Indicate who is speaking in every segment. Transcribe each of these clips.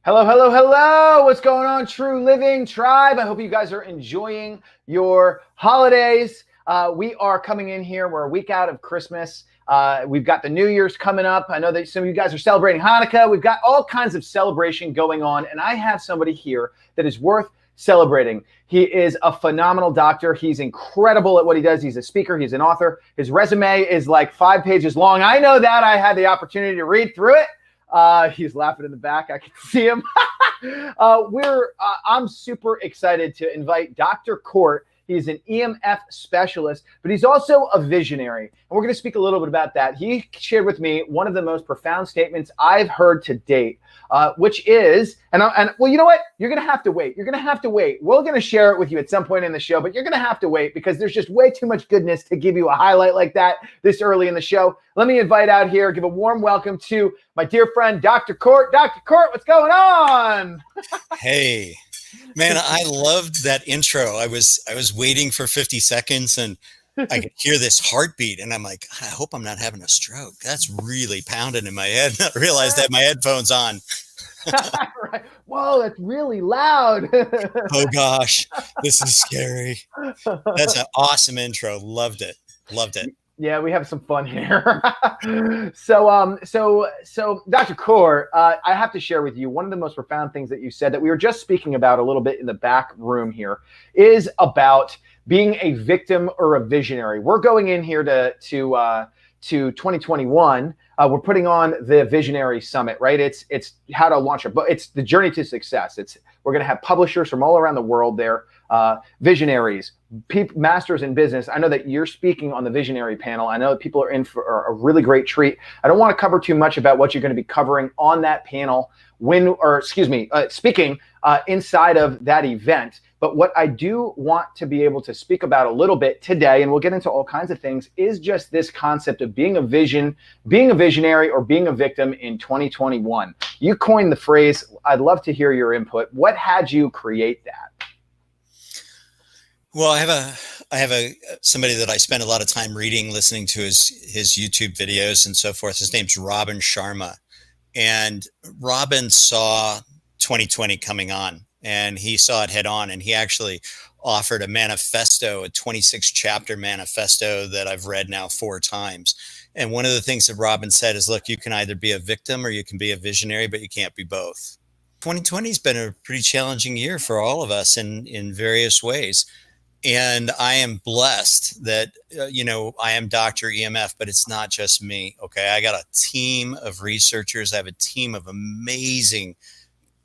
Speaker 1: Hello, hello, hello. What's going on, True Living Tribe? I hope you guys are enjoying your holidays. We are coming in here. We're a week out of Christmas. We've got the New Year's coming up. I know that some of you guys are celebrating Hanukkah. We've got all kinds of celebration going on. And I have somebody here that is worth celebrating. He is a phenomenal doctor. He's incredible at what he does. He's a speaker. He's an author. His resume is like 5 pages long. I know that. I had the opportunity to read through it. He's laughing in the back. I can see him. I'm super excited to invite Dr. Kort. He's an EMF specialist, but he's also a visionary. And we're going to speak a little bit about that. He shared with me one of the most profound statements I've heard to date, which is, well, you know what? You're going to have to wait. You're going to have to wait. We're going to share it with you at some point in the show, but you're going to have to wait because there's just way too much goodness to give you a highlight like that this early in the show. Let me invite out here, give a warm welcome to my dear friend, Dr. Kort. Dr. Kort, what's going on?
Speaker 2: Hey. Man, I loved that intro. I was waiting for 50 seconds and I could hear this heartbeat and I'm like, I hope I'm not having a stroke. That's really pounding in my head. I realized that my headphones on.
Speaker 1: Right. Whoa, that's really loud.
Speaker 2: Oh gosh, this is scary. That's an awesome intro. Loved it. Loved it.
Speaker 1: Yeah, we have some fun here. So Dr. Kort, I have to share with you one of the most profound things that you said that we were just speaking about a little bit in the back room here is about being a victim or a visionary. We're going in here to 2021. We're putting on the Visionary Summit, right? It's how to launch a book. It's the journey to success. We're going to have publishers from all around the world there, visionaries, masters in business. I know that you're speaking on the visionary panel. I know that people are in for a really great treat. I don't want to cover too much about what you're going to be covering on that panel speaking inside of that event. But what I do want to be able to speak about a little bit today, and we'll get into all kinds of things, is just this concept of being a visionary or being a victim in 2021. You coined the phrase. I'd love to hear your input. What had you create that?
Speaker 2: Well, I have somebody that I spend a lot of time reading, listening to his YouTube videos and so forth. His name's Robin Sharma. And Robin saw 2020 coming on and he saw it head on. And he actually offered a manifesto, a 26 chapter manifesto that I've read now 4 times. And one of the things that Robin said is, look, you can either be a victim or you can be a visionary, but you can't be both. 2020 has been a pretty challenging year for all of us in various ways. And I am blessed that, I am Dr. EMF, but it's not just me. Okay. I got a team of researchers. I have a team of amazing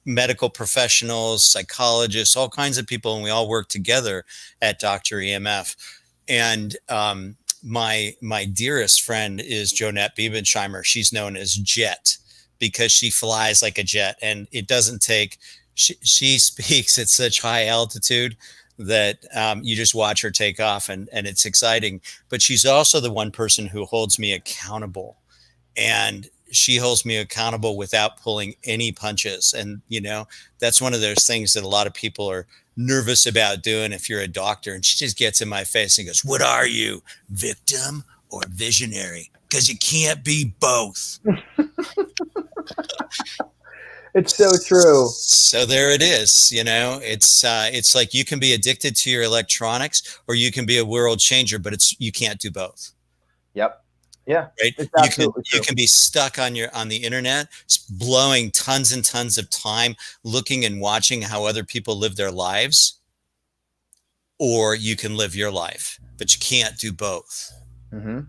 Speaker 2: medical professionals, psychologists, all kinds of people. And we all work together at Dr. EMF. And my dearest friend is Jonette Biebensheimer. She's known as Jet because she flies like a jet. And it doesn't take, she speaks at such high altitude that you just watch her take off and it's exciting. But she's also the one person who holds me accountable, and she holds me accountable without pulling any punches. And, that's one of those things that a lot of people are nervous about doing if you're a doctor. And she just gets in my face and goes, what are you, victim or visionary? Because you can't be both.
Speaker 1: It's so true.
Speaker 2: So there it is. It's like you can be addicted to your electronics or you can be a world changer, but you can't do both.
Speaker 1: Yep. Yeah.
Speaker 2: Right. You can be stuck on the internet, blowing tons and tons of time looking and watching how other people live their lives, or you can live your life, but you can't do both.
Speaker 1: Mm-hmm.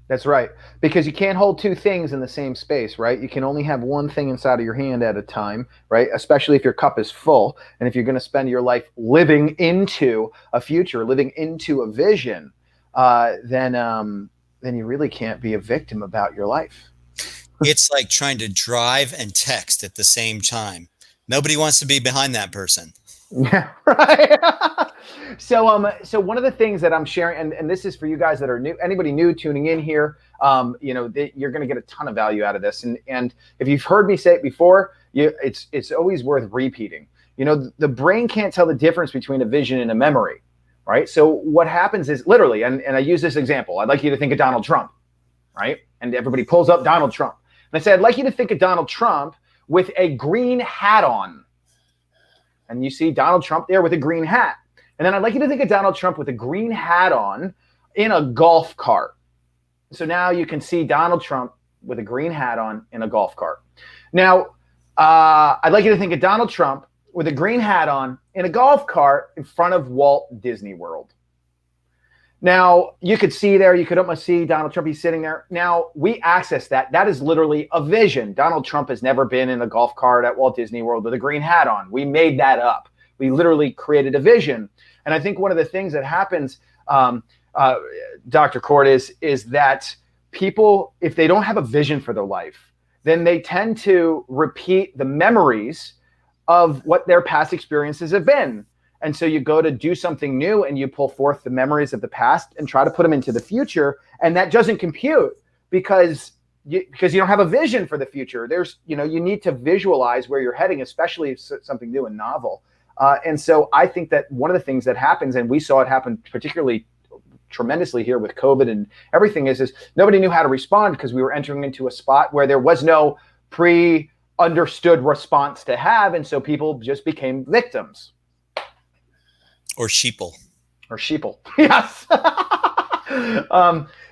Speaker 1: That's right. Because you can't hold 2 things in the same space, right? You can only have one thing inside of your hand at a time, right? Especially if your cup is full. And if you're going to spend your life living into a future, living into a vision, then you really can't be a victim about your life.
Speaker 2: It's like trying to drive and text at the same time. Nobody wants to be behind that person.
Speaker 1: Yeah, right. So one of the things that I'm sharing, and this is for you guys that are new, anybody new tuning in here, you're going to get a ton of value out of this. And if you've heard me say it before, it's always worth repeating. The brain can't tell the difference between a vision and a memory, right? So what happens is literally, and I use this example, I'd like you to think of Donald Trump, right? And everybody pulls up Donald Trump. And I say, I'd like you to think of Donald Trump with a green hat on. And you see Donald Trump there with a green hat. And then I'd like you to think of Donald Trump with a green hat on in a golf cart. So now you can see Donald Trump with a green hat on in a golf cart. Now, I'd like you to think of Donald Trump with a green hat on in a golf cart in front of Walt Disney World. Now, you could see there, you could almost see Donald Trump, he's sitting there. Now, we access that. That is literally a vision. Donald Trump has never been in a golf cart at Walt Disney World with a green hat on. We made that up. We literally created a vision. And I think one of the things that happens, Dr. Kort, is that people, if they don't have a vision for their life, then they tend to repeat the memories of what their past experiences have been. And so you go to do something new and you pull forth the memories of the past and try to put them into the future. And that doesn't compute because you don't have a vision for the future. You need to visualize where you're heading, especially if it's something new and novel. And so I think that one of the things that happens, and we saw it happen particularly tremendously here with COVID and everything, is nobody knew how to respond because we were entering into a spot where there was no pre-understood response to have. And so people just became victims.
Speaker 2: Or sheeple.
Speaker 1: Yes.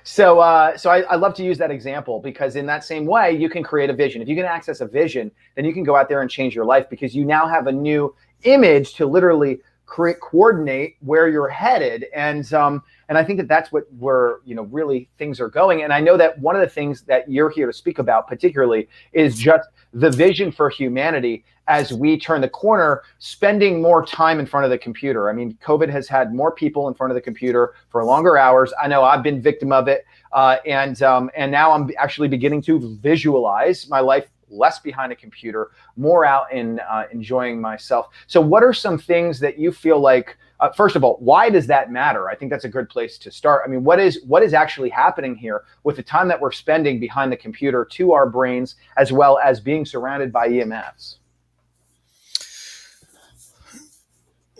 Speaker 1: So I love to use that example because in that same way, you can create a vision. If you can access a vision, then you can go out there and change your life because you now have a new image to literally coordinate where you're headed. And I think that that's where really things are going. And I know that one of the things that you're here to speak about particularly is just the vision for humanity as we turn the corner, spending more time in front of the computer. I mean, COVID has had more people in front of the computer for longer hours. I know I've been victim of it. And now I'm actually beginning to visualize my life less behind a computer, more out in enjoying myself. So what are some things that you feel like, first of all, why does that matter? I think that's a good place to start. I mean, what is actually happening here with the time that we're spending behind the computer to our brains, as well as being surrounded by EMFs?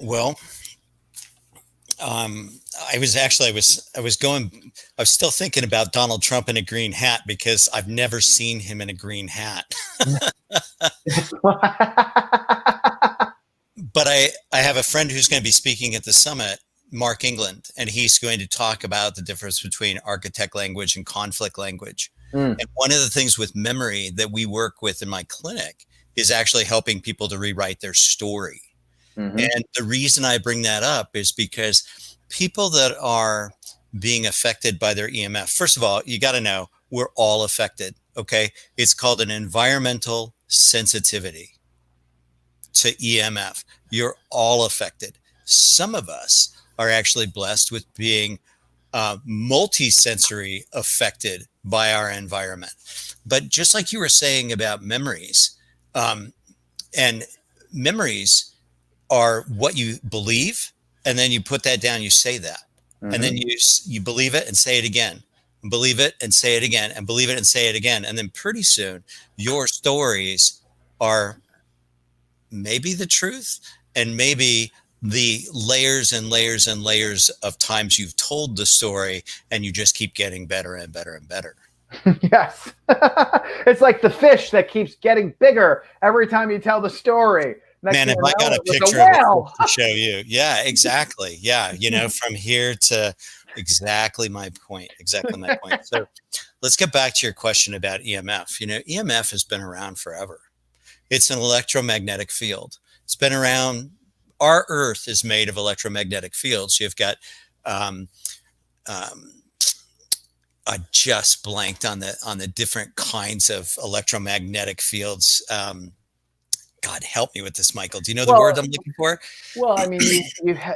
Speaker 2: Well, I was still thinking about Donald Trump in a green hat because I've never seen him in a green hat. But I have a friend who's going to be speaking at the summit, Mark England, and he's going to talk about the difference between architect language and conflict language. And one of the things with memory that we work with in my clinic is actually helping people to rewrite their story. And the reason I bring that up is because people that are being affected by their EMF, first of all, you got to know we're all affected. Okay. It's called an environmental sensitivity to EMF. You're all affected. Some of us are actually blessed with being multi-sensory affected by our environment. But just like you were saying about memories, and memories are what you believe, and then you put that down, you say that, and then you believe it and say it again, and believe it and say it again, and believe it and say it again. And then pretty soon your stories are maybe the truth and maybe the layers and layers and layers of times you've told the story, and you just keep getting better and better and better.
Speaker 1: Yes. It's like the fish that keeps getting bigger every time you tell the story.
Speaker 2: Man, if I got a picture of it to show you. Yeah, exactly. Yeah. From here to exactly my point. So let's get back to your question about EMF. EMF has been around forever. It's an electromagnetic field. It's been around. Our Earth is made of electromagnetic fields. You've got, I just blanked on the different kinds of electromagnetic fields. God help me with this, Michael. Do you know the word I'm looking for?
Speaker 1: Well, I mean,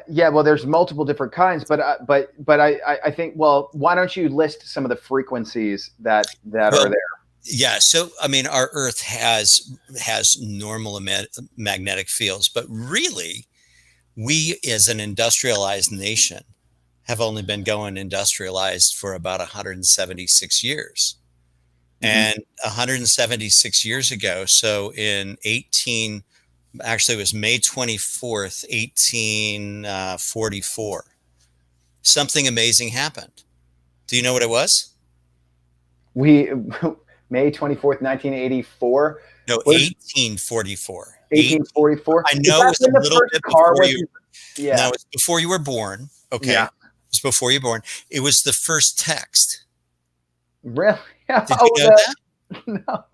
Speaker 1: well, there's multiple different kinds, but I think, well, why don't you list some of the frequencies that are there?
Speaker 2: Yeah. So, I mean, our Earth has normal magnetic fields, but really we as an industrialized nation have only been going industrialized for about 176 years. And 176 years ago, so in it was May 24th, 1844, something amazing happened. Do you know what it was?
Speaker 1: May 24th, 1984.
Speaker 2: No,
Speaker 1: What is
Speaker 2: 1844.
Speaker 1: 1844?
Speaker 2: I
Speaker 1: Is
Speaker 2: know it
Speaker 1: that
Speaker 2: was
Speaker 1: when
Speaker 2: a
Speaker 1: the
Speaker 2: little
Speaker 1: first
Speaker 2: bit
Speaker 1: car
Speaker 2: before
Speaker 1: was?
Speaker 2: you. No,
Speaker 1: Yeah.
Speaker 2: it's before you were born. Okay.
Speaker 1: Yeah.
Speaker 2: It was before you were born. It was the first text.
Speaker 1: Really?
Speaker 2: Did you
Speaker 1: Oh,
Speaker 2: know that?
Speaker 1: no.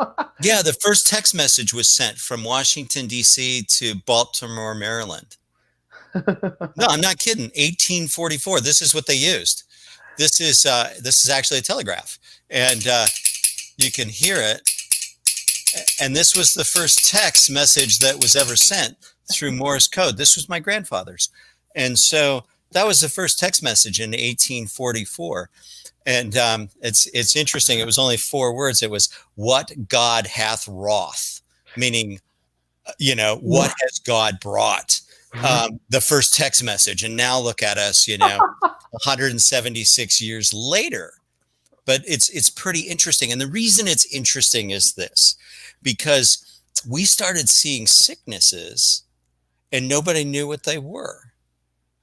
Speaker 2: Yeah, the first text message was sent from Washington, D.C. to Baltimore, Maryland. No, I'm not kidding. 1844. This is what they used. This is actually a telegraph, and you can hear it. And this was the first text message that was ever sent through Morse code. This was my grandfather's, and so that was the first text message in 1844. And it's interesting. It was only 4 words. It was "What God hath wrought," meaning, what has God brought? The first text message. And now look at us, 176 years later. But it's pretty interesting. And the reason it's interesting is this, because we started seeing sicknesses and nobody knew what they were.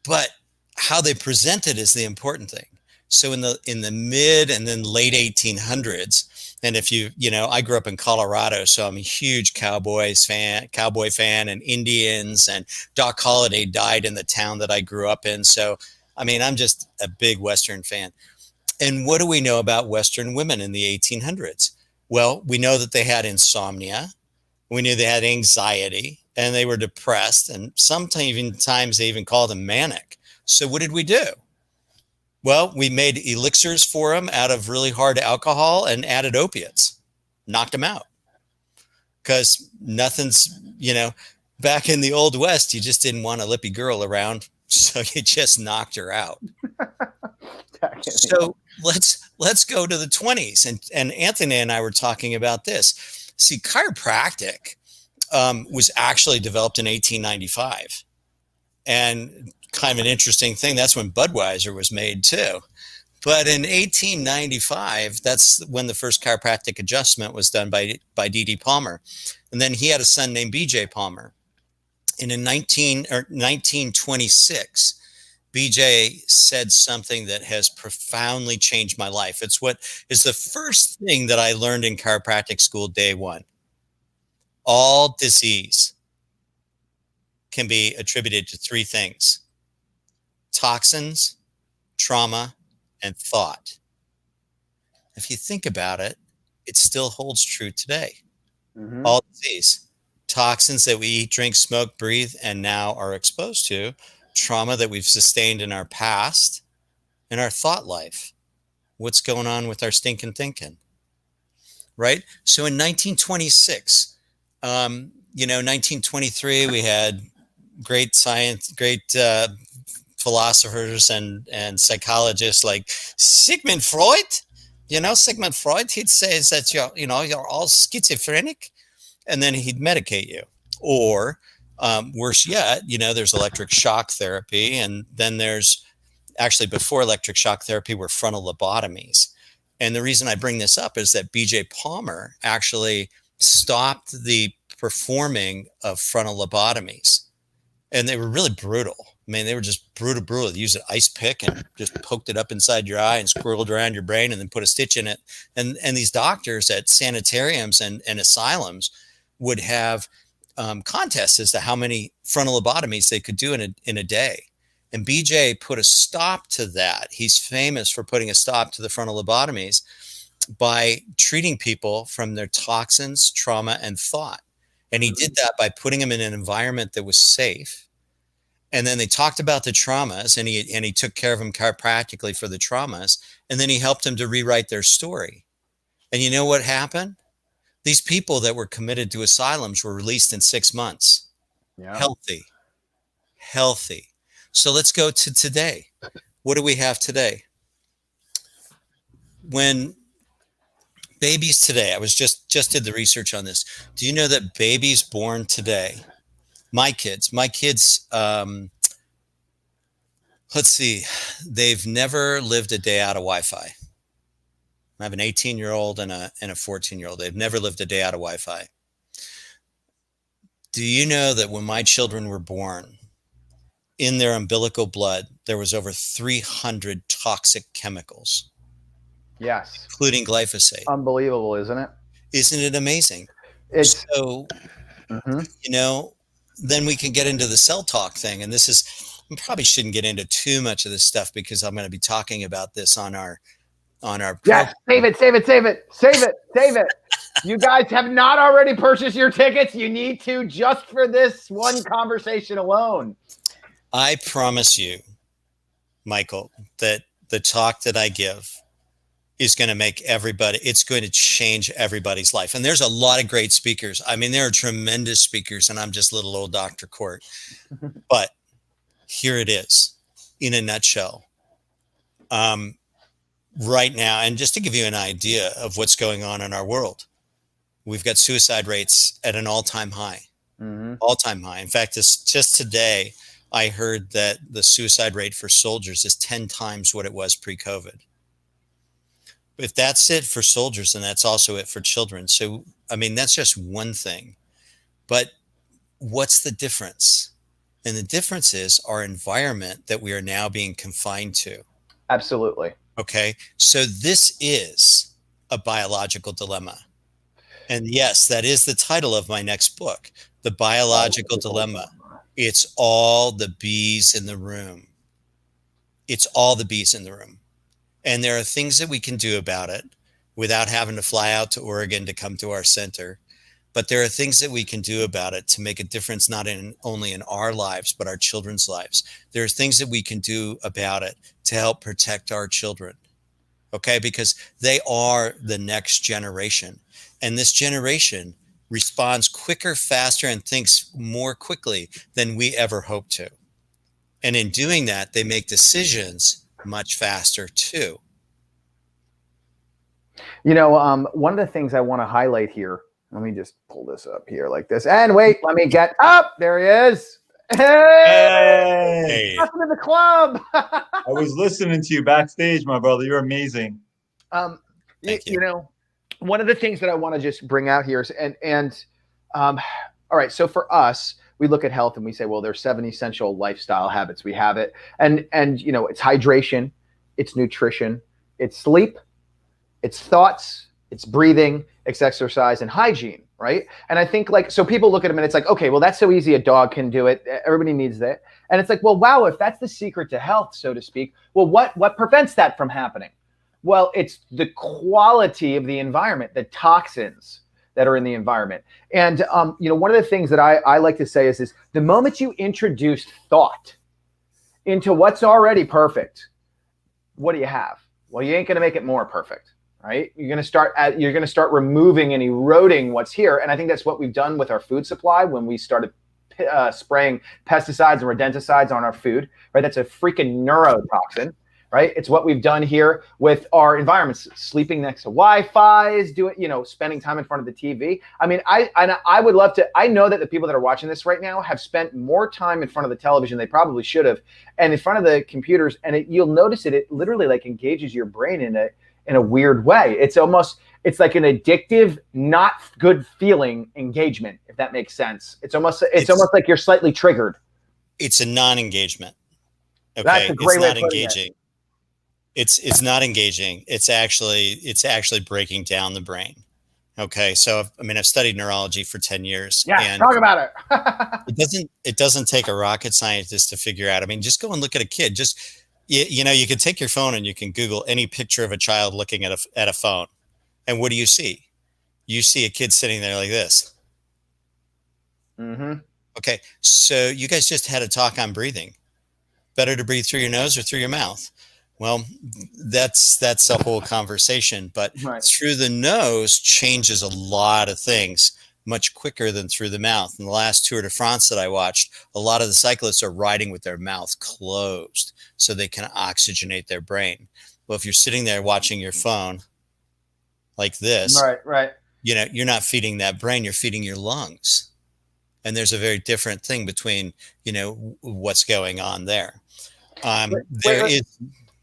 Speaker 2: But how they presented is the important thing. So in the mid and then late 1800s, and if I grew up in Colorado, so I'm a huge cowboy fan, and Indians, and Doc Holliday died in the town that I grew up in. So, I mean, I'm just a big Western fan. And what do we know about Western women in the 1800s? Well, we know that they had insomnia. We knew they had anxiety and they were depressed. And sometimes they even called them manic. So what did we do? Well, we made elixirs for them out of really hard alcohol and added opiates, knocked them out. Because back in the Old West, you just didn't want a lippy girl around. So you just knocked her out. So let's go to the 20s. And Anthony and I were talking about this. See, chiropractic was actually developed in 1895. And kind of an interesting thing, that's when Budweiser was made too. But in 1895, that's when the first chiropractic adjustment was done by D.D. Palmer. And then he had a son named B.J. Palmer. And in 1926, BJ said something that has profoundly changed my life. It's what is the first thing that I learned in chiropractic school day one. All disease can be attributed to 3 things: toxins, trauma, and thought. If you think about it, it still holds true today. Mm-hmm. All disease, toxins that we eat, drink, smoke, breathe, and now are exposed to, trauma that we've sustained in our past, and our thought life. What's going on with our stinking thinking, right? So in 1926, 1923, we had great science, great philosophers and psychologists like Sigmund Freud. Sigmund Freud, he'd say that you're all schizophrenic, and then he'd medicate you. Or worse yet, there's electric shock therapy, and then there's actually, before electric shock therapy, were frontal lobotomies. And the reason I bring this up is that B.J. Palmer actually stopped the performing of frontal lobotomies. And they were really brutal. I mean, they were just brutal. They used an ice pick and just poked it up inside your eye and squirreled around your brain and then put a stitch in it. And these doctors at sanitariums and asylums would have contests as to how many frontal lobotomies they could do in a day. And BJ put a stop to that. He's famous for putting a stop to the frontal lobotomies by treating people from their toxins, trauma, and thought. And he did that by putting them in an environment that was safe. And then they talked about the traumas, and he took care of them chiropractically for the traumas. And then he helped them to rewrite their story. And you know what happened? These people that were committed to asylums were released in 6 months. Yeah. Healthy. So let's go to today. What do we have today? When babies today, I was just did the research on this. Do you know that babies born today, my kids, let's see, they've never lived a day out of Wi-Fi. I have an 18-year-old and a 14-year-old. They've never lived a day out of Wi-Fi. Do you know that when my children were born, in their umbilical blood, there was over 300 toxic chemicals?
Speaker 1: Yes.
Speaker 2: Including glyphosate.
Speaker 1: Unbelievable, isn't it?
Speaker 2: Isn't it amazing?
Speaker 1: It's
Speaker 2: So,
Speaker 1: mhm.
Speaker 2: you know, then we can get into the cell talk thing. And this is, we probably shouldn't get into too much of this stuff because I'm going to be talking about this on our
Speaker 1: Yes,
Speaker 2: program.
Speaker 1: save it, save it, save it, save it, save it. You guys have not already purchased your tickets. You need to, just for this one conversation alone.
Speaker 2: I promise you, Michael, that the talk that I give is going to make everybody, it's going to change everybody's life. And there's a lot of great speakers. I mean, there are tremendous speakers, and I'm just little old Dr. Kort. But here it is in a nutshell. Right now, and just to give you an idea of what's going on in our world, we've got suicide rates at an all-time high.
Speaker 1: Mm-hmm.
Speaker 2: All-time high. In fact, just today, I heard that the suicide rate for soldiers is 10 times what it was pre-COVID. If that's it for soldiers, then that's also it for children. So, I mean, that's just one thing. But what's the difference? And the difference is our environment that we are now being confined to.
Speaker 1: Absolutely.
Speaker 2: Okay. So this is a biological dilemma. And yes, that is the title of my next book, The Biological Dilemma. It's all the bees in the room. It's all the bees in the room. And there are things that we can do about it without having to fly out to Oregon to come to our center. But there are things that we can do about it to make a difference, not only in our lives, but our children's lives. There are things that we can do about it to help protect our children. Okay, because they are the next generation. And this generation responds quicker, faster, and thinks more quickly than we ever hoped to. And in doing that, they make decisions much faster too.
Speaker 1: You know, one of the things I want to highlight here, let me just pull this up here like this. And wait, let me get up. There he is. Hey! Welcome to the club.
Speaker 3: I was listening to you backstage, my brother. You're amazing.
Speaker 1: You know, one of the things that I want to just bring out here is, all right, so for us, we look at health and we say, well, there's 7 essential lifestyle habits. We have it. And you know, it's hydration, it's nutrition, it's sleep, it's thoughts, it's breathing, it's exercise, and hygiene, right? And I think, like, so people look at them and it's like, okay, well, that's so easy. A dog can do it. Everybody needs that. And it's like, well, wow, if that's the secret to health, so to speak, well, what prevents that from happening? Well, it's the quality of the environment, the toxins that are in the environment. And, you know, one of the things that I like to say is the moment you introduce thought into what's already perfect, what do you have? Well, you ain't going to make it more perfect, right? You're going to start removing and eroding what's here. And I think that's what we've done with our food supply when we started spraying pesticides and rodenticides on our food, right? That's a freaking neurotoxin. Right? It's what we've done here with our environments, sleeping next to Wi-Fi's, spending time in front of the TV. I mean, I would love to, I know that the people that are watching this right now have spent more time in front of the television they probably should have, and in front of the computers, and you'll notice it literally like engages your brain in a weird way. It's like an addictive, not good feeling engagement, if that makes sense. It's almost like you're slightly triggered.
Speaker 2: It's a non-engagement. Okay.
Speaker 1: That's a great way of putting
Speaker 2: engaging. It's not engaging. It's actually breaking down the brain. Okay. So, I mean, I've studied neurology for 10 years.
Speaker 1: Yeah.
Speaker 2: And
Speaker 1: talk about
Speaker 2: it. It doesn't take a rocket scientist to figure out. I mean, just go and look at a kid. Just, you know, you can take your phone and you can Google any picture of a child looking at a phone. And what do you see? You see a kid sitting there like this.
Speaker 1: Mm-hmm.
Speaker 2: Okay. So you guys just had a talk on breathing. Better to breathe through your nose or through your mouth? Well, that's a whole conversation, but
Speaker 1: right.
Speaker 2: Through the nose changes a lot of things much quicker than through the mouth. In the last Tour de France that I watched, a lot of the cyclists are riding with their mouth closed so they can oxygenate their brain. Well, if you're sitting there watching your phone like this,
Speaker 1: right.
Speaker 2: You know, you're not feeding that brain, you're feeding your lungs. And there's a very different thing between, you know, what's going on there.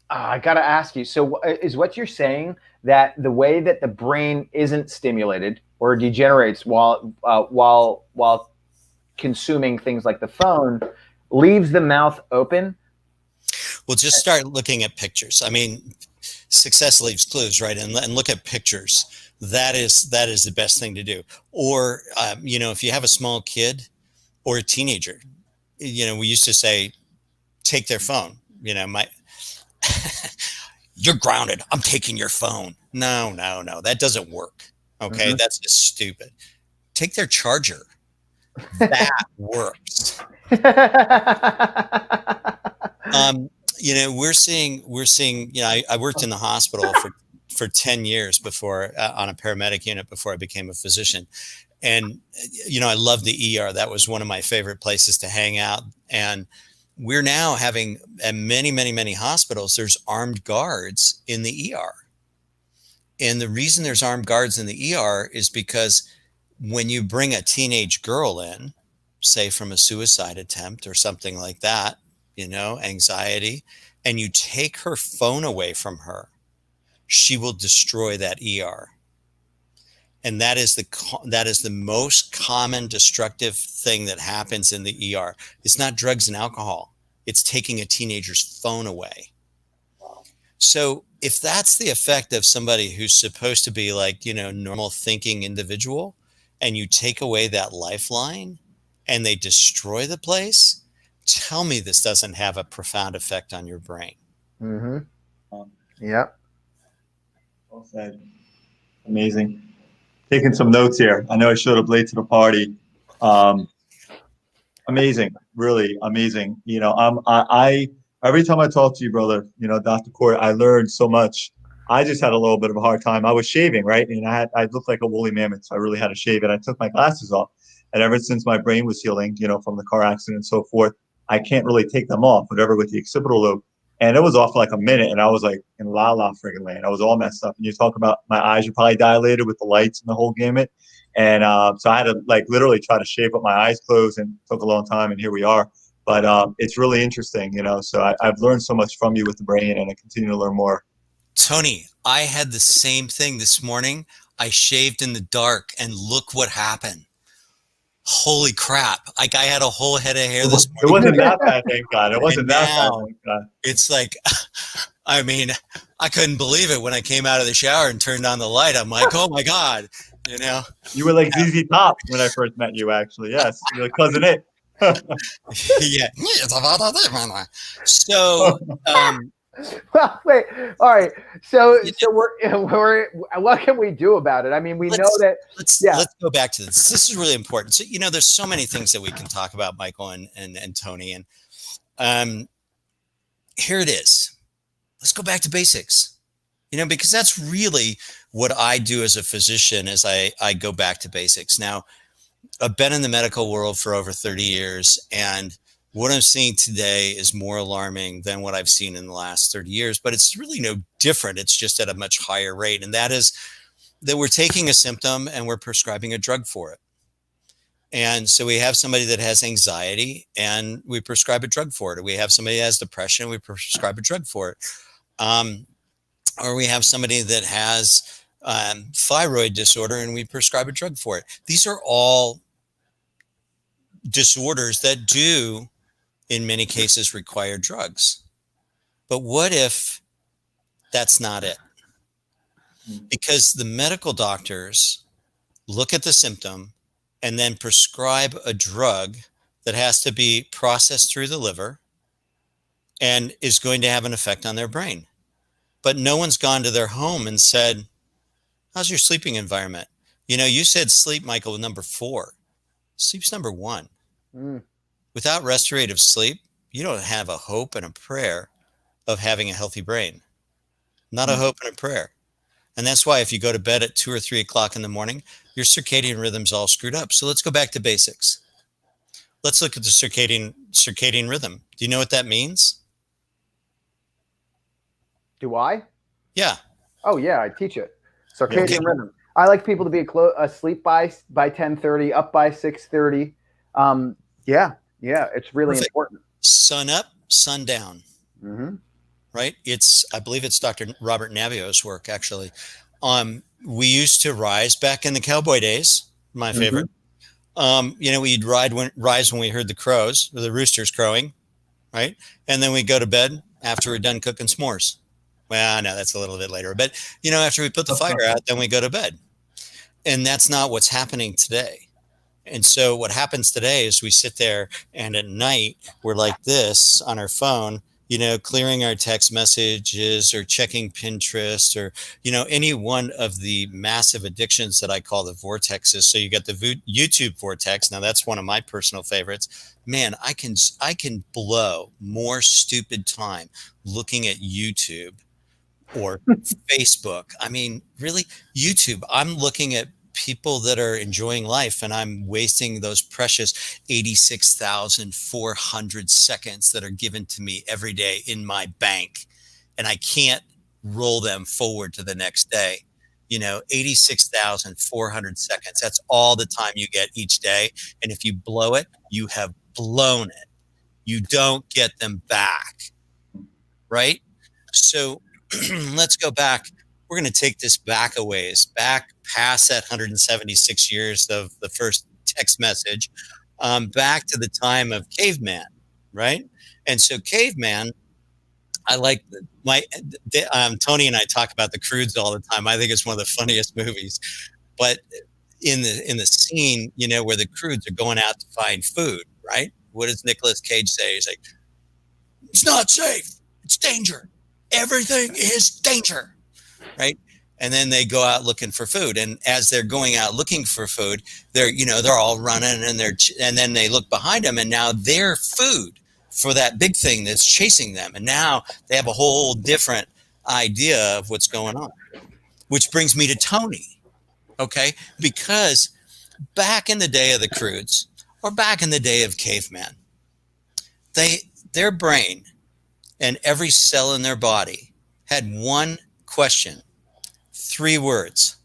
Speaker 1: I got to ask you. So is what you're saying that the way that the brain isn't stimulated or degenerates while consuming things like the phone leaves the mouth open?
Speaker 2: Well, just start looking at pictures. I mean, success leaves clues, right? And look at pictures. that is the best thing to do. Or, if you have a small kid or a teenager, we used to say, take their phone, you're grounded. I'm taking your phone. No, that doesn't work. Okay.
Speaker 1: Mhm.
Speaker 2: That's just stupid. Take their charger. That works. We're seeing, I worked in the hospital for 10 years before on a paramedic unit before I became a physician. And, I love the ER. That was one of my favorite places to hang out. And we're now having at many, many, many hospitals, there's armed guards in the ER. And the reason there's armed guards in the ER is because when you bring a teenage girl in, say from a suicide attempt or something like that, anxiety, and you take her phone away from her, she will destroy that ER. And that is the most common destructive thing that happens in the ER. It's not drugs and alcohol. It's taking a teenager's phone away. So if that's the effect of somebody who's supposed to be like, normal thinking individual, and you take away that lifeline and they destroy the place, tell me this doesn't have a profound effect on your brain.
Speaker 1: Mm-hmm. Yep.
Speaker 3: Well said. Amazing. Taking some notes here. I know I showed up late to the party. Amazing, really amazing. I every time I talk to you, brother, Dr. Kort, I learned so much. I just had a little bit of a hard time. I was shaving, right? And I looked like a woolly mammoth. So I really had to shave it. I took my glasses off. And ever since my brain was healing, from the car accident and so forth, I can't really take them off, whatever with the occipital lobe. And it was off for like a minute, and I was like in la friggin' land. I was all messed up. And you talk about my eyes are probably dilated with the lights and the whole gamut. And so I had to like literally try to shave up my eyes closed, and it took a long time. And here we are. But it's really interesting, So I've learned so much from you with the brain, and I continue to learn more.
Speaker 2: Tony, I had the same thing this morning. I shaved in the dark, and look what happened. Holy crap. Like I had a whole head of hair this morning.
Speaker 3: It wasn't that bad, thank God. It wasn't that bad, thank God.
Speaker 2: It's like, I mean, I couldn't believe it when I came out of the shower and turned on the light. I'm like, oh my God,
Speaker 3: You were like ZZ Top when I first met you, actually. Yes, you're like Cousin It.
Speaker 2: Yeah. So,
Speaker 1: well, wait. All right. So we're. What can we do about it? I mean, we know that.
Speaker 2: Let's go back to this. This is really important. So, there's so many things that we can talk about, Michael and Tony, and here it is. Let's go back to basics. Because that's really what I do as a physician. Is I go back to basics. Now, I've been in the medical world for over 30 years, and what I'm seeing today is more alarming than what I've seen in the last 30 years, but it's really no different. It's just at a much higher rate. And that is that we're taking a symptom and we're prescribing a drug for it. And so we have somebody that has anxiety and we prescribe a drug for it. Or we have somebody that has depression and we prescribe a drug for it. Or we have somebody that has thyroid disorder and we prescribe a drug for it. These are all disorders that do, in many cases, require drugs. But what if that's not it? Because the medical doctors look at the symptom and then prescribe a drug that has to be processed through the liver and is going to have an effect on their brain. But no one's gone to their home and said, how's your sleeping environment? You said sleep, Michael, number 4. Sleep's number 1. Without restorative sleep, you don't have a hope and a prayer of having a healthy brain. Not a hope and a prayer. And that's why if you go to bed at 2 or 3 o'clock in the morning, your circadian rhythm's all screwed up. So let's go back to basics. Let's look at the circadian rhythm. Do you know what that means?
Speaker 1: Do I?
Speaker 2: Yeah.
Speaker 1: Oh yeah, I teach it. Circadian rhythm. I like people to be asleep by 10:30, up by 6:30. Yeah, it's really important.
Speaker 2: Sun up, sun down.
Speaker 1: Mm-hmm.
Speaker 2: Right? I believe it's Dr. Robert Navio's work, actually. We used to rise back in the cowboy days, my favorite. We'd rise when we heard the crows or the roosters crowing, right? And then we'd go to bed after we're done cooking s'mores. Well, no, that's a little bit later. But, after we put the fire out, then we go to bed, And that's not what's happening today. And so what happens today is we sit there and at night we're like this on our phone, clearing our text messages or checking Pinterest or, any one of the massive addictions that I call the vortexes. So you got the YouTube vortex. Now that's one of my personal favorites. Man, I can blow more stupid time looking at YouTube or Facebook. I mean, really, YouTube, I'm looking at people that are enjoying life and I'm wasting those precious 86,400 seconds that are given to me every day in my bank, and I can't roll them forward to the next day. 86,400 seconds. That's all the time you get each day. And if you blow it, you have blown it. You don't get them back. Right? So let's go back. We're going to take this back a ways, back past that 176 years of the first text message, back to the time of caveman, right? And so caveman, I like Tony and I talk about the Croods all the time. I think it's one of the funniest movies. But in the scene, where the Croods are going out to find food, right? What does Nicolas Cage say? He's like, "It's not safe. It's danger. Everything is danger." Right. And then they go out looking for food. And as they're going out looking for food, they're all running and then they look behind them and now they're food for that big thing that's chasing them. And now they have a whole different idea of what's going on, which brings me to Tony. Okay. Because back in the day of the Croods or back in the day of caveman, their brain and every cell in their body had one question. 3 words.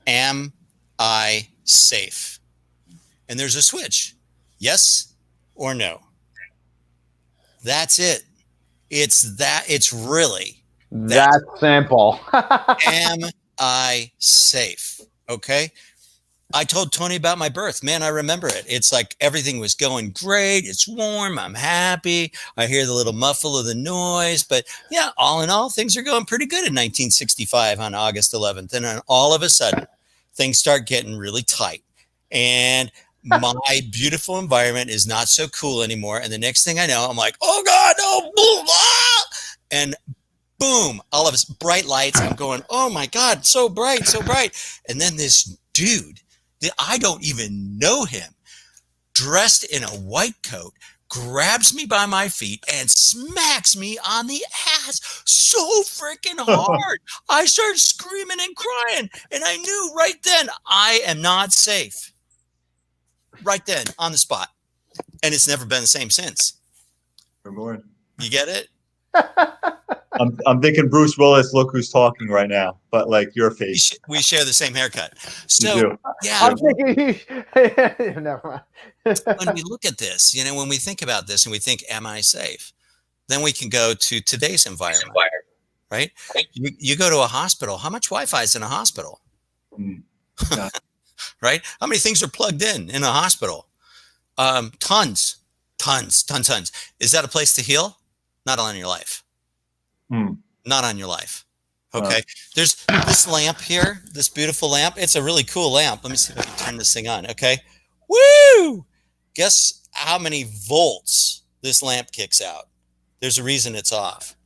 Speaker 2: Am I safe? And there's a switch. Yes or no. That's it. It's really
Speaker 1: that simple.
Speaker 2: Am I safe? Okay. I told Tony about my birth. Man, I remember it. It's like everything was going great. It's warm. I'm happy. I hear the little muffle of the noise. But yeah, all in all, things are going pretty good in 1965 on August 11th. And then all of a sudden, things start getting really tight. And my beautiful environment is not so cool anymore. And the next thing I know, I'm like, oh God, no. And boom, all of us bright lights. I'm going, oh my God, so bright, so bright. And then this dude, I don't even know him, dressed in a white coat, grabs me by my feet and smacks me on the ass so freaking hard. I started screaming and crying. And I knew right then I am not safe. Right then on the spot. And it's never been the same since.
Speaker 3: Good morning.
Speaker 2: You get it?
Speaker 3: I'm thinking Bruce Willis, look who's talking right now, but like your face.
Speaker 2: We share the same haircut. So,
Speaker 3: You do.
Speaker 2: yeah.
Speaker 1: I'm thinking, never mind.
Speaker 2: When we look at this, when we think about this and we think, am I safe? Then we can go to today's environment, right? You go to a hospital. How much Wi-Fi is in a hospital?
Speaker 3: Yeah.
Speaker 2: Right? How many things are plugged in a hospital? Tons. Is that a place to heal? Not on your life. Not on your life. Okay. There's this lamp here, this beautiful lamp. It's a really cool lamp. Let me see if I can turn this thing on. Okay. Woo! Guess how many volts this lamp kicks out? There's a reason it's off.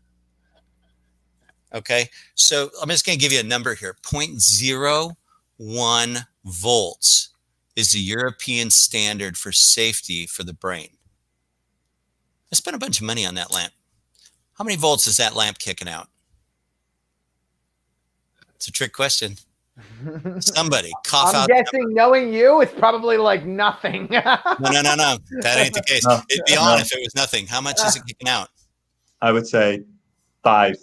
Speaker 2: Okay. So I'm just going to give you a number here. 0.01 volts is the European standard for safety for the brain. I spent a bunch of money on that lamp. How many volts is that lamp kicking out? It's a trick question. Somebody cough out.
Speaker 1: I'm guessing, knowing you, it's probably like nothing.
Speaker 2: No. That ain't the case. It'd be on if it was nothing. How much is it kicking out?
Speaker 3: I would say 5.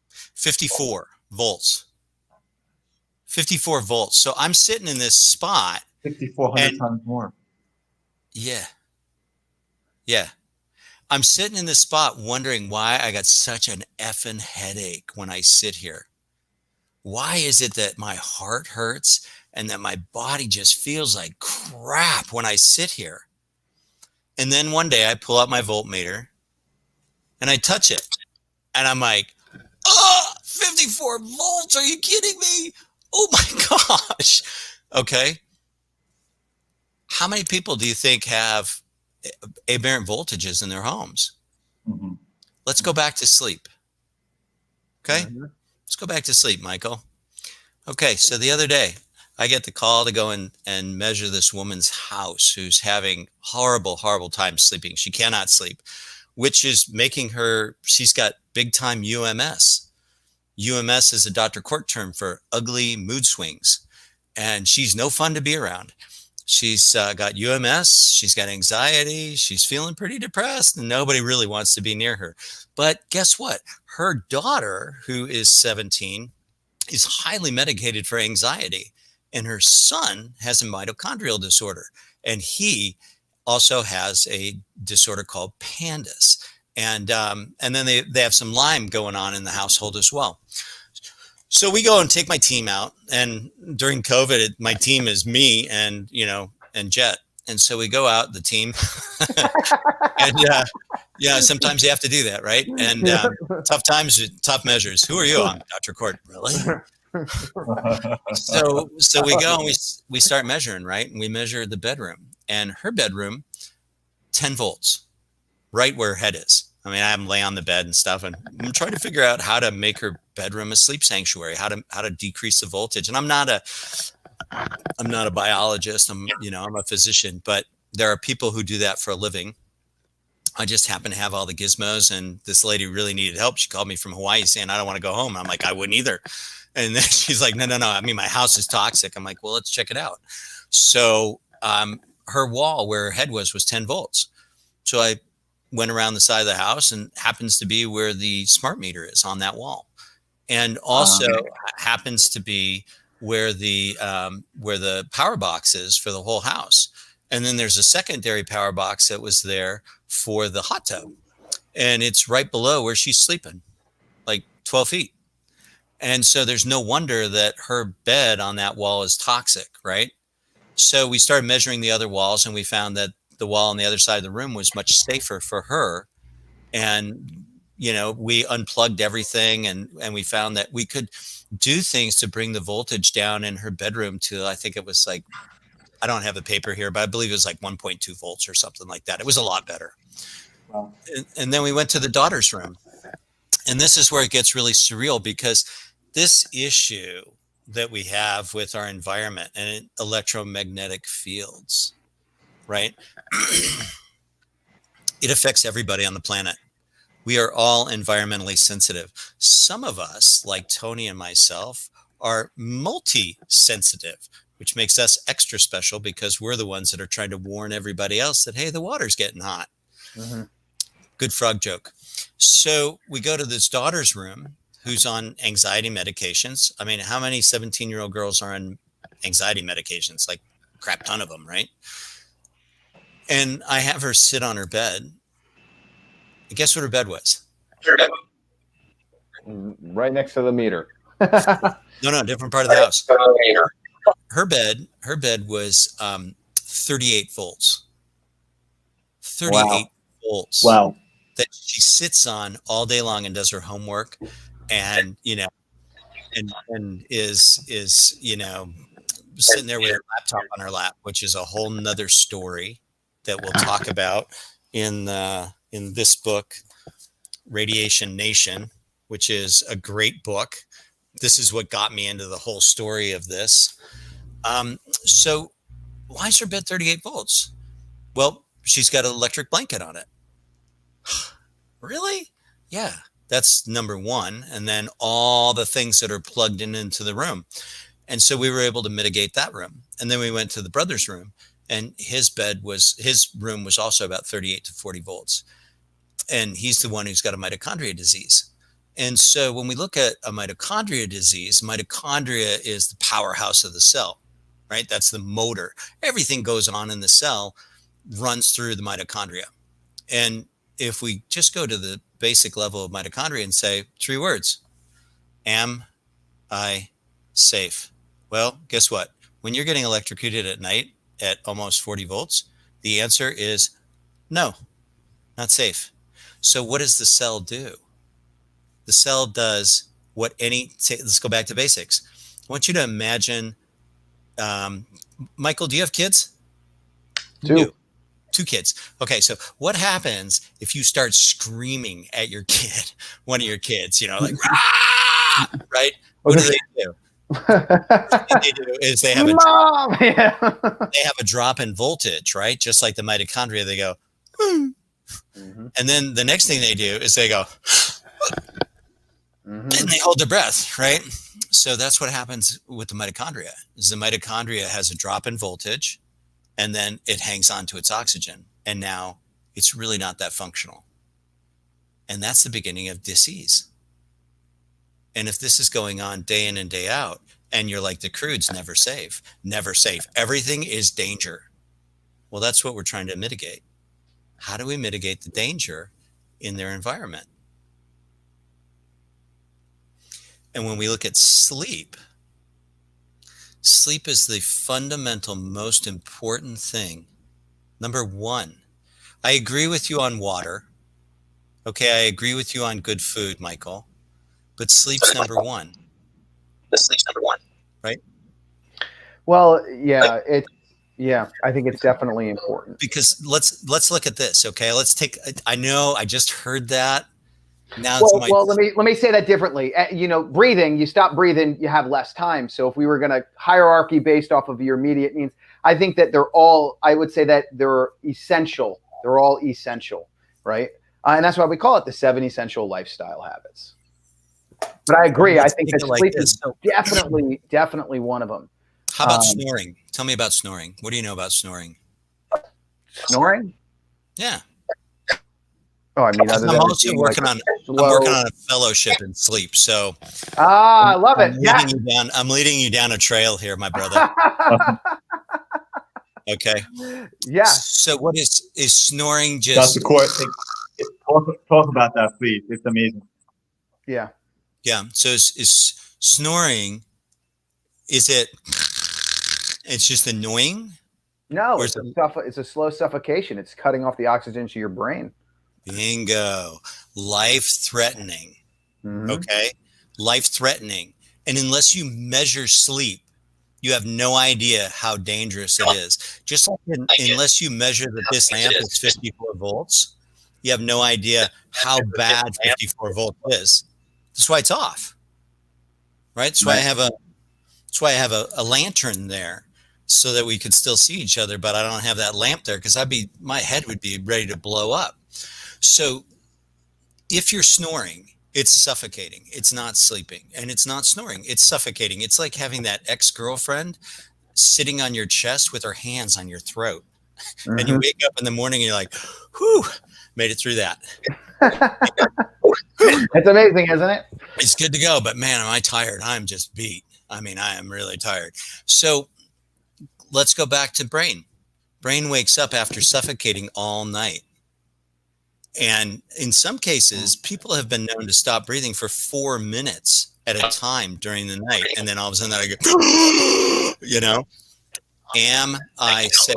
Speaker 2: 54 volts. 54 volts. So I'm sitting in this spot.
Speaker 3: 6,400 times more.
Speaker 2: Yeah. I'm sitting in this spot wondering why I got such an effing headache when I sit here. Why is it that my heart hurts and that my body just feels like crap when I sit here? And then one day I pull out my voltmeter and I touch it. And I'm like, 54 volts. Are you kidding me? Oh my gosh. Okay. How many people do you think have aberrant voltages in their homes?
Speaker 3: Mm-hmm.
Speaker 2: Let's go back to sleep. Okay.
Speaker 1: Mm-hmm.
Speaker 2: Let's go back to sleep, Michael. Okay. So the other day, I get the call to go and measure this woman's house who's having horrible, horrible time sleeping. She cannot sleep, which is making her, she's got big time UMS. UMS is a Dr. Kort term for ugly mood swings. And she's no fun to be around. She's got UMS, she's got anxiety, she's feeling pretty depressed, and nobody really wants to be near her. But guess what? Her daughter, who is 17, is highly medicated for anxiety, and her son has a mitochondrial disorder, and he also has a disorder called PANDAS. And then they have some Lyme going on in the household as well. So we go and take my team out, and during COVID, my team is me and Jet, and so we go out the team, and yeah, sometimes you have to do that, right? And tough times, tough measures. Who are you? I'm Dr. Kort. Really? So we go and we start measuring, right? And we measure the bedroom, and her bedroom, 10 volts, right where her head is. I mean, I have them lay on the bed and stuff, and I'm trying to figure out how to make her bedroom a sleep sanctuary, how to decrease the voltage. And I'm not a biologist. I'm a physician, but there are people who do that for a living. I just happen to have all the gizmos, and this lady really needed help. She called me from Hawaii saying, I don't want to go home. I'm like, I wouldn't either. And then she's like, no. I mean, my house is toxic. I'm like, well, let's check it out. So her wall where her head was 10 volts. So I went around the side of the house, and happens to be where the smart meter is on that wall. And also happens to be where the power box is for the whole house. And then there's a secondary power box that was there for the hot tub. And it's right below where she's sleeping, like 12 feet. And so there's no wonder that her bed on that wall is toxic, right? So we started measuring the other walls, and we found that the wall on the other side of the room was much safer for her. And, we unplugged everything, and we found that we could do things to bring the voltage down in her bedroom to, I think it was like, I don't have the paper here, but I believe it was like 1.2 volts or something like that. It was a lot better.
Speaker 3: Wow.
Speaker 2: And then we went to the daughter's room. And this is where it gets really surreal, because this issue that we have with our environment and electromagnetic fields, right? It affects everybody on the planet. We are all environmentally sensitive. Some of us, like Tony and myself, are multi-sensitive, which makes us extra special because we're the ones that are trying to warn everybody else that, hey, the water's getting hot.
Speaker 1: Mm-hmm.
Speaker 2: Good frog joke. So we go to this daughter's room who's on anxiety medications. I mean, how many 17-year-old girls are on anxiety medications? Like a crap ton of them, right? And I have her sit on her bed. And guess what her bed was?
Speaker 1: Right next to the meter.
Speaker 2: No, different part of the house. Her bed was 38 volts. 38 volts.
Speaker 3: Wow.
Speaker 2: That she sits on all day long and does her homework, and and is sitting there with her laptop on her lap, which is a whole nother story that we'll talk about in this book, Radiation Nation, which is a great book. This is what got me into the whole story of this. So why is her bed 38 volts? Well, she's got an electric blanket on it. Really? Yeah, that's number one. And then all the things that are plugged into the room. And so we were able to mitigate that room. And then we went to the brother's room, and his room was also about 38 to 40 volts. And he's the one who's got a mitochondria disease. And so when we look at a mitochondria disease, mitochondria is the powerhouse of the cell, right? That's the motor. Everything goes on in the cell runs through the mitochondria. And if we just go to the basic level of mitochondria and say 3 words, am I safe? Well, guess what? When you're getting electrocuted at night at almost 40 volts, the answer is no, not safe. So what does the cell do? The cell does what let's go back to basics. I want you to imagine, Michael, do you have kids?
Speaker 1: Two.
Speaker 2: Two kids. Okay, so what happens if you start screaming at your kid, one of your kids, like, "Rah!" Right? What do they do? What they do is they have
Speaker 1: Mom! Yeah.
Speaker 2: they have a drop in voltage, right? Just like the mitochondria, they go, and then the next thing they do is they go, and they hold their breath, right? So that's what happens with the mitochondria. Is the mitochondria has a drop in voltage, and then it hangs on to its oxygen, and now it's really not that functional. And that's the beginning of disease. And if this is going on day in and day out, and you're like the Crudes, never safe, never safe. Everything is danger. Well, that's what we're trying to mitigate. How do we mitigate the danger in their environment? And when we look at sleep, sleep is the fundamental, most important thing. Number one, I agree with you on water. Okay, I agree with you on good food, Michael. But sleep's number one. Sleep's number one, right?
Speaker 1: Well, yeah, I think it's definitely important.
Speaker 2: Because let's look at this, okay? Let's take. I know I just heard that. Now,
Speaker 1: well, let me say that differently. Breathing. You stop breathing, you have less time. So if we were going to hierarchy based off of your immediate needs, I think that I would say that they're essential. They're all essential, right? And that's why we call it the 7 essential lifestyle habits. But I agree. I think that sleep is definitely one of them.
Speaker 2: How about snoring? Tell me about snoring. What do you know about snoring?
Speaker 1: Snoring?
Speaker 2: Yeah.
Speaker 1: Oh, I mean,
Speaker 2: I'm also working on a fellowship in sleep. So
Speaker 1: I love it.
Speaker 2: I'm leading you down a trail here, my brother. Okay.
Speaker 1: Yeah.
Speaker 2: So what is snoring just?
Speaker 3: Dr. Kort, talk about that, please. It's amazing.
Speaker 1: Yeah.
Speaker 2: Yeah. So is snoring? Is it? It's just annoying.
Speaker 1: No, it's a slow suffocation. It's cutting off the oxygen to your brain.
Speaker 2: Bingo. Life-threatening. Okay? Life-threatening. And unless you measure sleep, you have no idea how dangerous it is. Just like unless you measure that this lamp is 54 volts, you have no idea how bad 54 volts is. That's why it's off. Right? That's why I have a lantern there so that we could still see each other, but I don't have that lamp there because my head would be ready to blow up. So if you're snoring, it's suffocating. It's not sleeping, and it's not snoring. It's suffocating. It's like having that ex-girlfriend sitting on your chest with her hands on your throat. And you wake up in the morning and you're like, whew, made it through that.
Speaker 1: It's amazing, isn't it?
Speaker 2: It's good to go, but man, am I tired. I'm just beat. I mean, I am really tired. So let's go back to brain. Brain wakes up after suffocating all night. And in some cases, people have been known to stop breathing for 4 minutes at a time during the night. And then all of a sudden I go, am I safe?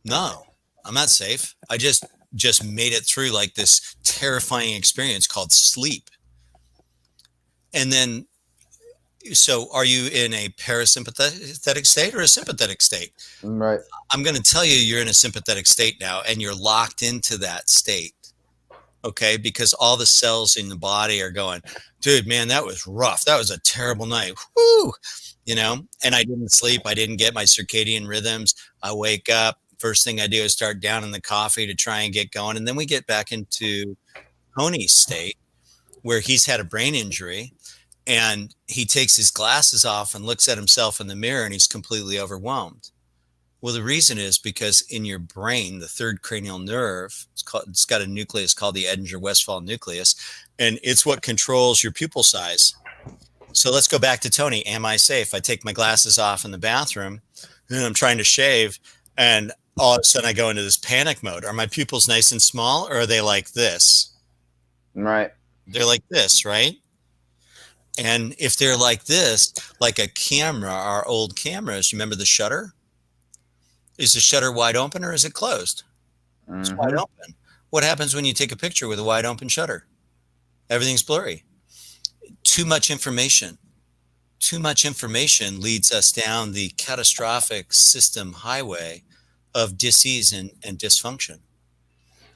Speaker 2: No, I'm not safe. I just made it through like this terrifying experience called sleep. And then, so are you in a parasympathetic state or a sympathetic state?
Speaker 1: Right.
Speaker 2: I'm going to tell you, you're in a sympathetic state now, and you're locked into that state. Okay. Because all the cells in the body are going, dude, man, that was rough. That was a terrible night. Woo! And I didn't sleep. I didn't get my circadian rhythms. I wake up. First thing I do is start down in the coffee to try and get going. And then we get back into Tony's state where he's had a brain injury. And he takes his glasses off and looks at himself in the mirror and he's completely overwhelmed. Well, the reason is because in your brain, the third cranial nerve, it's got a nucleus called the Edinger-Westphal nucleus, and it's what controls your pupil size. So let's go back to Tony. Am I safe? I take my glasses off in the bathroom and I'm trying to shave, and all of a sudden I go into this panic mode. Are my pupils nice and small, or are they like this?
Speaker 1: Right.
Speaker 2: They're like this, right? And if they're like this, like a camera, our old cameras, you remember the shutter? Is the shutter wide open or is it closed? It's wide open. What happens when you take a picture with a wide open shutter? Everything's blurry. Too much information. too much information leads us down the catastrophic system highway of disease and dysfunction.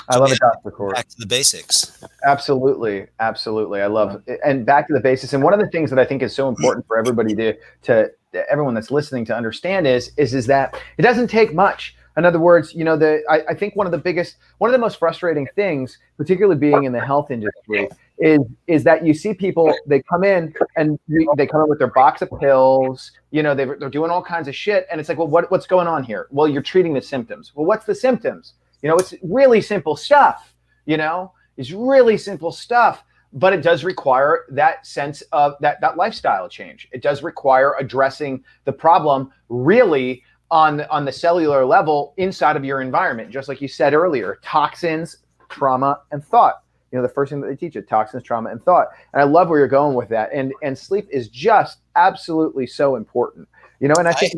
Speaker 1: I
Speaker 2: So
Speaker 1: love
Speaker 2: we
Speaker 1: it,
Speaker 2: have to
Speaker 1: Dr.
Speaker 2: go
Speaker 1: Kort.
Speaker 2: back to the basics.
Speaker 1: Absolutely. Absolutely. I love it. And back to the basics. And one of the things that I think is so important for everybody to everyone that's listening to understand is that it doesn't take much. In other words, you know, I think one of the most frustrating things, particularly being in the health industry, is that you see people, they come in and they come in with their box of pills, you know, they're doing all kinds of shit. And it's like, well, what's going on here? Well, you're treating the symptoms. Well, what's the symptoms? You know, it's really simple stuff, you know, it's really simple stuff, but it does require that sense of that lifestyle change. It does require addressing the problem really on the cellular level inside of your environment. Just like you said earlier, toxins, trauma, and thought. You know, the first thing that they teach you, toxins, trauma, and thought. And I love where you're going with that. And sleep is just absolutely so important. You know, and I think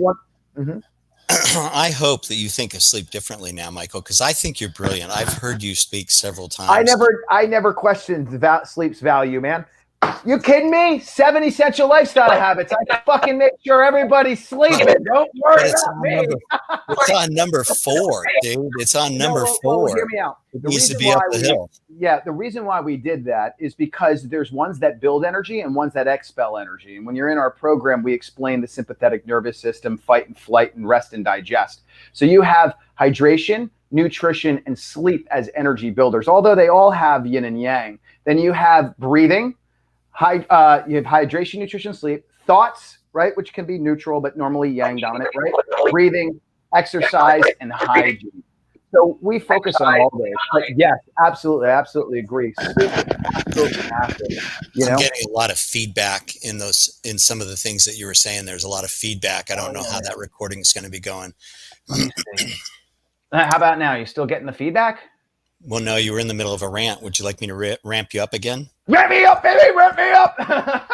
Speaker 2: I hope that you think of sleep differently now, Michael, because I think you're brilliant. I've heard you speak several times.
Speaker 1: I never questioned sleep's value, man. You kidding me? 7 essential lifestyle habits. I fucking make sure everybody's sleeping. Don't worry about me.
Speaker 2: It's on number 4, dude. It's on number 4.
Speaker 1: Hear me out.
Speaker 2: It needs to be up the hill.
Speaker 1: Yeah, the reason why we did that is because there's ones that build energy and ones that expel energy. And when you're in our program, we explain the sympathetic nervous system, fight and flight, and rest and digest. So you have hydration, nutrition, and sleep as energy builders, although they all have yin and yang. Then you have breathing. You have hydration, nutrition, sleep, thoughts, right, which can be neutral, but normally yang dominant, right? Breathing, exercise, and hygiene. So we focus on all those. But yes, absolutely agree. Sleep is absolutely massive. You know?
Speaker 2: I'm getting a lot of feedback in some of the things that you were saying. There's a lot of feedback. I don't know how that recording is going to be going.
Speaker 1: How about now? You still getting the feedback?
Speaker 2: Well, no, you were in the middle of a rant. Would you like me to ramp you up again?
Speaker 1: Ramp me up, baby, ramp me up.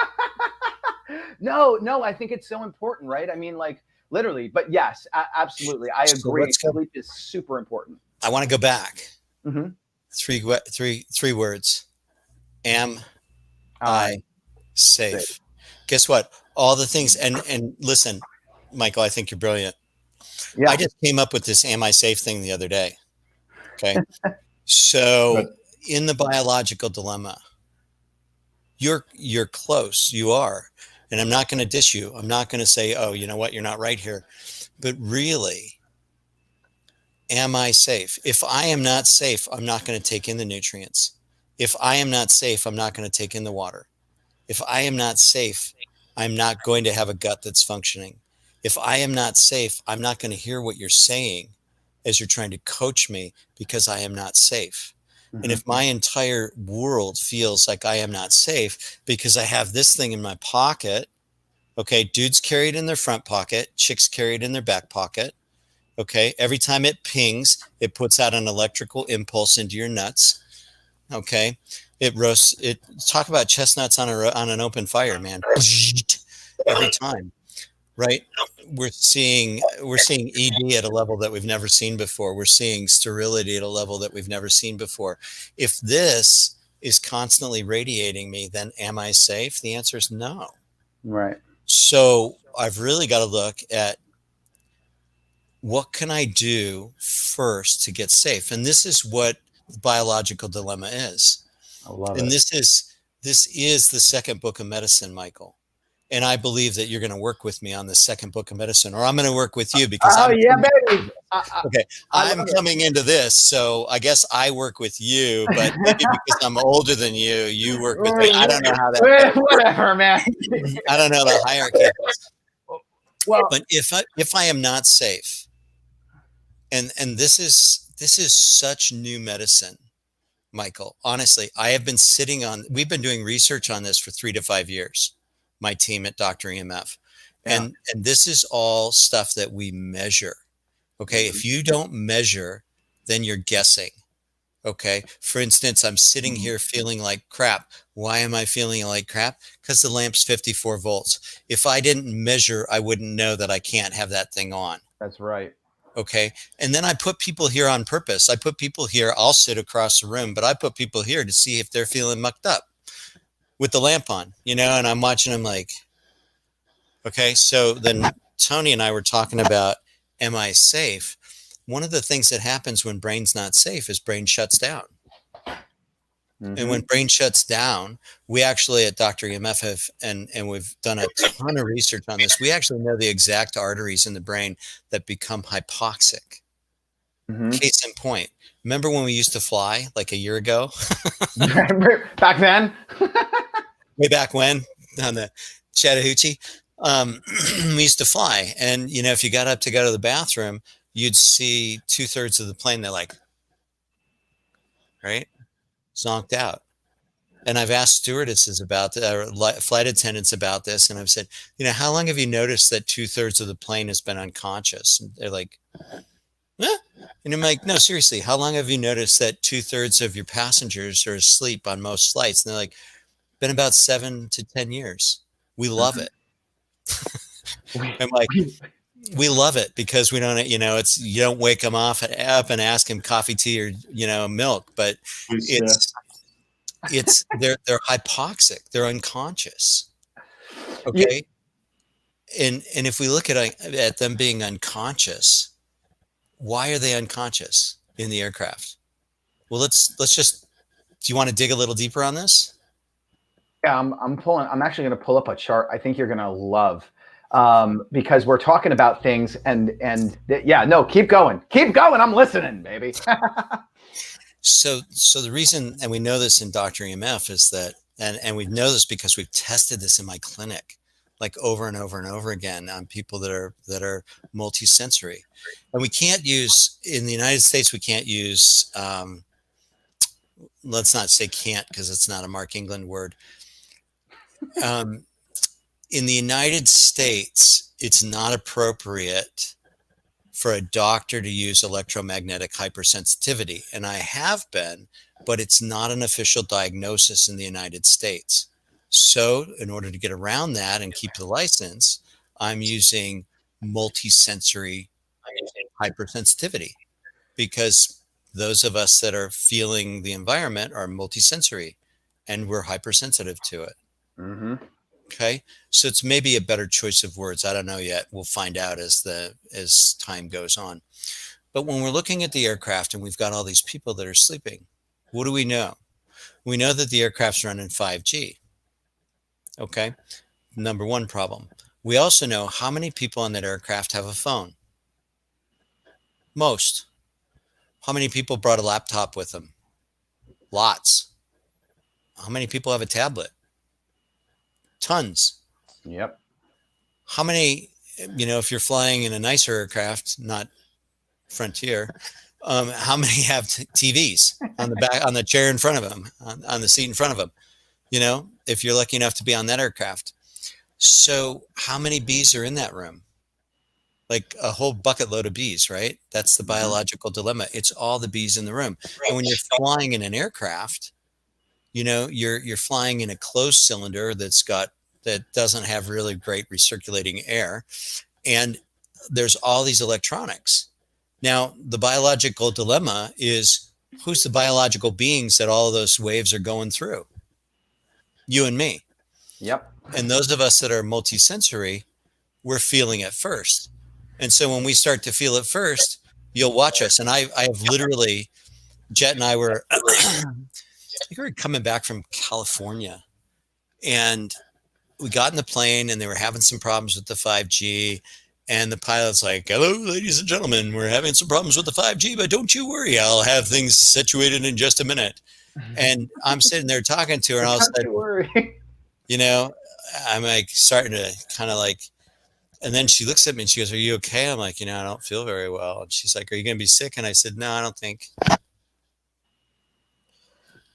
Speaker 1: No, I think it's so important, right? I mean, like literally, but yes, absolutely. I agree. Sleep is super important.
Speaker 2: I want to go back.
Speaker 1: Mm-hmm.
Speaker 2: Three words. Am I safe? Guess what? All the things, and listen, Michael, I think you're brilliant. Yeah. I just came up with this am I safe thing the other day. Okay. So in the biological dilemma, you're close. You are. And I'm not going to dish you. I'm not going to say, oh, you know what? You're not right here. But really, am I safe? If I am not safe, I'm not going to take in the nutrients. If I am not safe, I'm not going to take in the water. If I am not safe, I'm not going to have a gut that's functioning. If I am not safe, I'm not going to hear what you're saying as you're trying to coach me because I am not safe. Mm-hmm. And if my entire world feels like I am not safe because I have this thing in my pocket, okay, dudes carry it in their front pocket, chicks carry it in their back pocket, okay? Every time it pings, it puts out an electrical impulse into your nuts, okay? It roasts, talk about chestnuts on an open fire, man. Every time, right? We're seeing ED at a level that we've never seen before. We're seeing sterility at a level that we've never seen before. If this is constantly radiating me, then am I safe? The answer is no.
Speaker 1: Right.
Speaker 2: So I've really got to look at what can I do first to get safe? And this is what the biological dilemma is.
Speaker 1: I love it.
Speaker 2: And this is the second book of medicine, Michael. And I believe that you're going to work with me on the second book of medicine, or I'm going to work with you because
Speaker 1: baby.
Speaker 2: I'm coming into this. So I guess I work with you, but maybe because I'm older than you, you work with me. I don't know how that.
Speaker 1: Whatever, man.
Speaker 2: I don't know the hierarchy.
Speaker 1: Well,
Speaker 2: but if I am not safe, and this is such new medicine, Michael. Honestly, we've been doing research on this for 3 to 5 years. My team at Dr. EMF. And this is all stuff that we measure. Okay. If you don't measure, then you're guessing. Okay. For instance, I'm sitting here feeling like crap. Why am I feeling like crap? Because the lamp's 54 volts. If I didn't measure, I wouldn't know that I can't have that thing on.
Speaker 1: That's right.
Speaker 2: Okay. And then I put people here on purpose. I put people here. I'll sit across the room, but I put people here to see if they're feeling mucked up with the lamp on, and I'm watching them like, Okay, so then Tony and I were talking about, am I safe? One of the things that happens when brain's not safe is brain shuts down. And when brain shuts down, we actually at Dr. EMF have, and we've done a ton of research on this, we actually know the exact arteries in the brain that become hypoxic. Case in point, remember when we used to fly like a year ago?
Speaker 1: Back then?
Speaker 2: Way back when on the Chattahoochee, we used to fly. And, you know, if you got up to go to the bathroom, you'd see 2/3 of the plane. They're like, right? Zonked out. And I've asked stewardesses about flight attendants about this. And I've said, you know, how long have you noticed that 2/3 of the plane has been unconscious? And they're like, eh? And I'm like, no, seriously, how long have you noticed that 2/3 of your passengers are asleep on most flights? And they're like, been about 7 to 10 years. We love it. I'm like, we love it because we don't, you know, it's, you don't wake them up and ask them coffee, tea, or, you know, milk, but they're hypoxic. They're unconscious. Okay. Yeah. And if we look at them being unconscious, why are they unconscious in the aircraft? Well, let's just, do you want to dig a little deeper on this?
Speaker 1: Yeah, I'm actually going to pull up a chart I think you're going to love, because we're talking about things yeah, no, keep going. I'm listening, baby.
Speaker 2: So the reason, and we know this in Dr. EMF, is that, and we know this because we've tested this in my clinic, like over and over and over again on people that are multisensory. And we can't use, in the United States, we can't use, let's not say can't, because it's not a Mark England word. In the United States, it's not appropriate for a doctor to use electromagnetic hypersensitivity. And I have been, but it's not an official diagnosis in the United States. So in order to get around that and keep the license, I'm using multisensory hypersensitivity, because those of us that are feeling the environment are multisensory and we're hypersensitive to it. Okay. So it's maybe a better choice of words. I don't know yet. We'll find out as time goes on. But when we're looking at the aircraft and we've got all these people that are sleeping, what do we know? We know that the aircraft's running 5G. Okay. Number one problem. We also know how many people on that aircraft have a phone. Most. How many people brought a laptop with them? Lots. How many people have a tablet? Tons.
Speaker 1: Yep.
Speaker 2: How many, you know, if you're flying in a nicer aircraft, not Frontier, how many have TVs on the back, on the chair in front of them, on the seat in front of them, you know, if you're lucky enough to be on that aircraft? So how many bees are in that room? Like a whole bucket load of bees, right? That's the biological dilemma. It's all the bees in the room. And when you're flying in an aircraft, you know, you're flying in a closed cylinder that doesn't have really great recirculating air. And there's all these electronics. Now, the biological dilemma is, who's the biological beings that all of those waves are going through? You and me.
Speaker 1: Yep.
Speaker 2: And those of us that are multisensory, we're feeling it first. And so when we start to feel it first, you'll watch us. And I have literally, Jet and I were, I think we were coming back from California, and we got in the plane and they were having some problems with the 5G. And the pilot's like, hello, ladies and gentlemen, we're having some problems with the 5G, but don't you worry, I'll have things situated in just a minute. And I'm sitting there talking to her, and all of a sudden, you know, I'm like starting to kind of like, and then she looks at me and she goes, are you okay? I'm like, you know, I don't feel very well. And she's like, are you going to be sick? And I said, no, I don't think.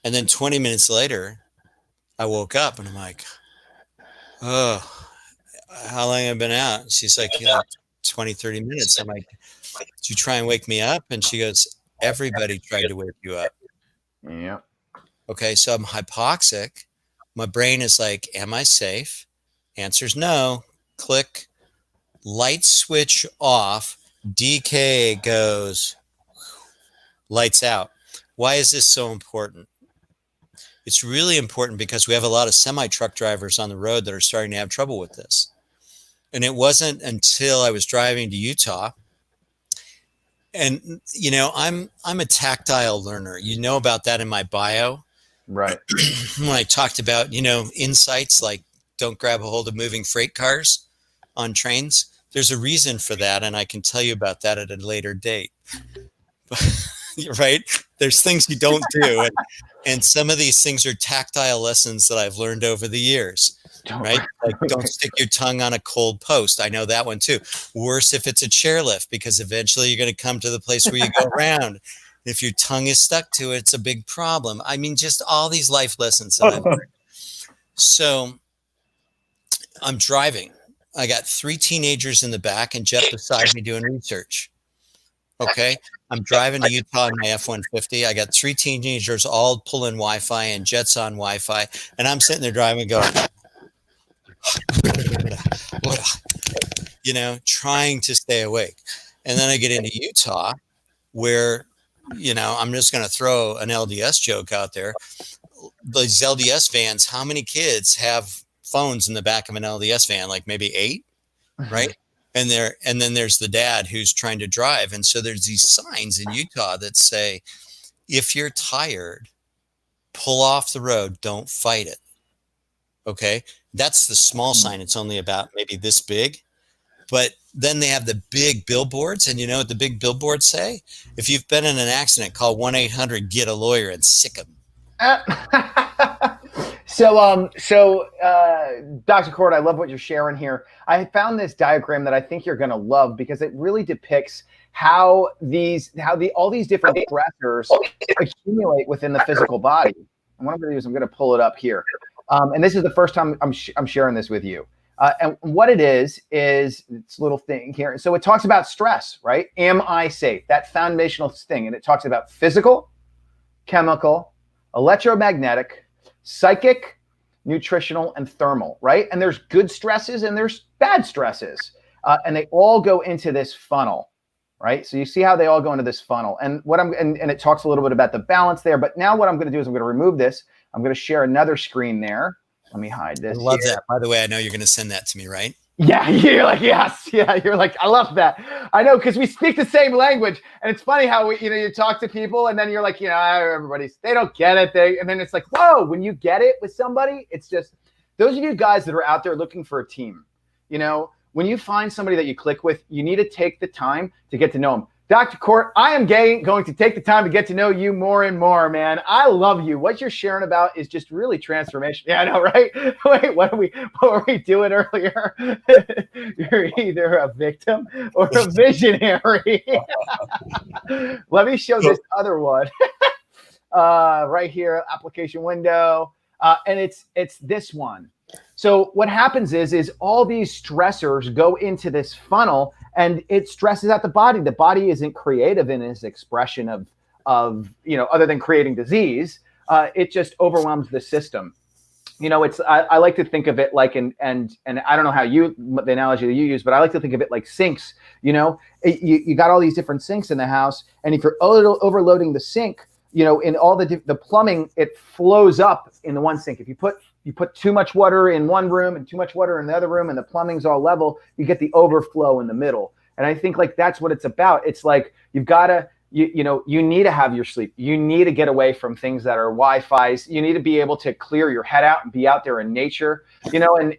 Speaker 2: And then 20 minutes later, I woke up and I'm like, oh, how long have I been out? And she's like, 20, 30 minutes. I'm like, did you try and wake me up? And she goes, everybody tried to wake you up.
Speaker 1: Yeah.
Speaker 2: Okay, so I'm hypoxic. My brain is like, am I safe? Answer's no. Click. Light switch off. DK goes. Lights out. Why is this so important? It's really important because we have a lot of semi-truck drivers on the road that are starting to have trouble with this. And it wasn't until I was driving to Utah. And, I'm a tactile learner. You know about that in my bio.
Speaker 1: Right.
Speaker 2: When I talked about, insights like don't grab a hold of moving freight cars on trains. There's a reason for that. And I can tell you about that at a later date. Right? There's things you don't do. And some of these things are tactile lessons that I've learned over the years. Right? Like don't stick your tongue on a cold post. I know that one too. Worse if it's a chairlift, because eventually you're going to come to the place where you go around. If your tongue is stuck to it, it's a big problem. I mean, just all these life lessons that I've learned. So I'm driving. I got 3 teenagers in the back and Jet beside me doing research. Okay. I'm driving to Utah in my F-150. I got 3 teenagers all pulling Wi-Fi and Jet's on Wi-Fi. And I'm sitting there driving going, trying to stay awake. And then I get into Utah where, I'm just going to throw an LDS joke out there. These LDS vans, how many kids have phones in the back of an LDS van? Like maybe 8, right? And then there's the dad who's trying to drive. And so there's these signs in Utah that say, if you're tired, pull off the road, don't fight it. Okay. That's the small sign. It's only about maybe this big, but then they have the big billboards. And you know what the big billboards say? If you've been in an accident, call 1-800-GET-A-LAWYER and sick them.
Speaker 1: So, Dr. Kort, I love what you're sharing here. I found this diagram that I think you're going to love because it really depicts how all these different stressors accumulate within the physical body. And what I'm going to do is I'm going to pull it up here. And this is the first time I'm sharing this with you. And what it is this little thing here. So it talks about stress, right? Am I safe? That foundational thing. And it talks about physical, chemical, electromagnetic, psychic, nutritional, and thermal, right? And there's good stresses and there's bad stresses. And they all go into this funnel, right? So you see how they all go into this funnel. And and it talks a little bit about the balance there. But now what I'm going to do is I'm going to remove this. I'm going to share another screen there. Let me hide this.
Speaker 2: I love that. By the way, I know you're going to send that to me, right?
Speaker 1: Yeah, you're like, yes. Yeah, you're like, I love that. I know, because we speak the same language. And it's funny how you talk to people and then you're like, they don't get it. And then it's like, whoa, when you get it with somebody, it's just, those of you guys that are out there looking for a team, when you find somebody that you click with, you need to take the time to get to know them. Dr. Kort, I am going to take the time to get to know you more and more, man. I love you. What you're sharing about is just really transformation. Yeah, I know, right? Wait, what were we doing earlier? You're either a victim or a visionary. Let me show this other one. Right here, application window. And it's this one. So what happens is all these stressors go into this funnel and it stresses out the body. The body isn't creative in its expression of other than creating disease. It just overwhelms the system. I like to think of it like, and I don't know how the analogy that you use, but I like to think of it like sinks. You got all these different sinks in the house, and if you're overloading the sink, in all the plumbing, it flows up in the one sink. If you put too much water in one room and too much water in the other room and the plumbing's all level, you get the overflow in the middle. And I think like that's what it's about. It's like you've got to, you need to have your sleep. You need to get away from things that are Wi-Fi's. You need to be able to clear your head out and be out there in nature, and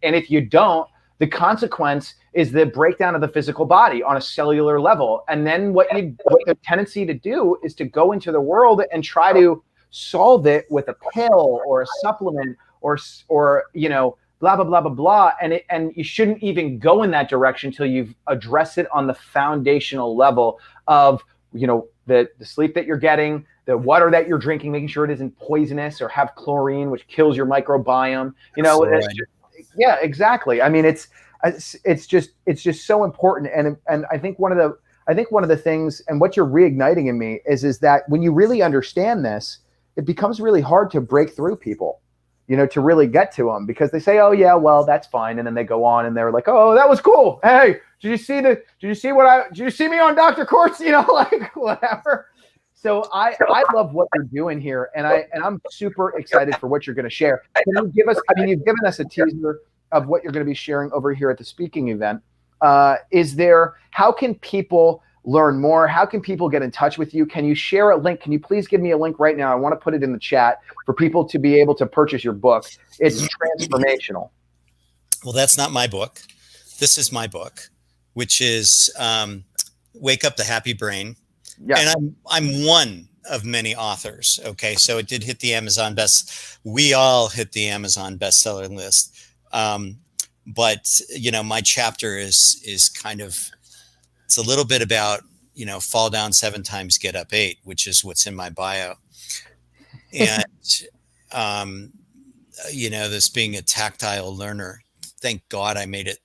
Speaker 1: if you don't, the consequence is the breakdown of the physical body on a cellular level. And then what the tendency to do is to go into the world and try to solve it with a pill or a supplement or blah, blah, blah, blah, blah. And you shouldn't even go in that direction until you've addressed it on the foundational level of, the sleep that you're getting, the water that you're drinking, making sure it isn't poisonous or have chlorine, which kills your microbiome. Yeah, exactly. I mean, it's just so important. And I think one of the things, and what you're reigniting in me is that when you really understand this, it becomes really hard to break through people, to really get to them, because they say, oh yeah, well, that's fine. And then they go on and they're like, oh, that was cool. Hey, did you see me on Dr. Kort's, like whatever. So I love what you're doing here. And I'm super excited for what you're going to share. Can you give us, you've given us a teaser of what you're going to be sharing over here at the speaking event, how can people learn more? How can people get in touch with you? Can you share a link? Can you please give me a link right now? I want to put it in the chat for people to be able to purchase your book. It's transformational.
Speaker 2: Well, that's not my book. This is my book, which is Wake Up the Happy Brain. Yeah. And I'm one of many authors. Okay. So it did hit the Amazon we all hit the Amazon bestseller list. But my chapter is kind of, it's a little bit about, fall down 7 times, get up 8, which is what's in my bio. And, this being a tactile learner, thank God I made it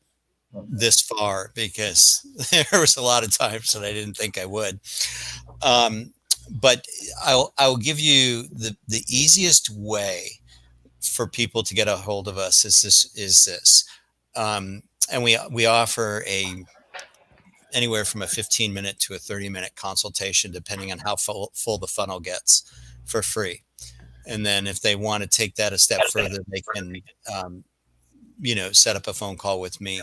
Speaker 2: this far, because there was a lot of times that I didn't think I would. But I'll give you the easiest way for people to get a hold of us is this. And we offer anywhere from a 15-minute to a 30-minute consultation, depending on how full the funnel gets, for free. And then if they want to take that a step further, they can, set up a phone call with me.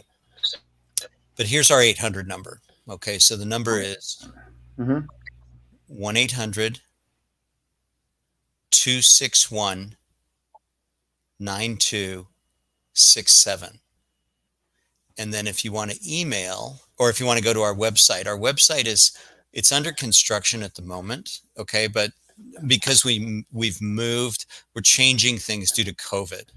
Speaker 2: But here's our 800 number. Okay. So the number is 1-800-261-9267. And then if you want to email, or if you want to go to our website it's under construction at the moment. Okay. But because we've moved, we're changing things due to COVID.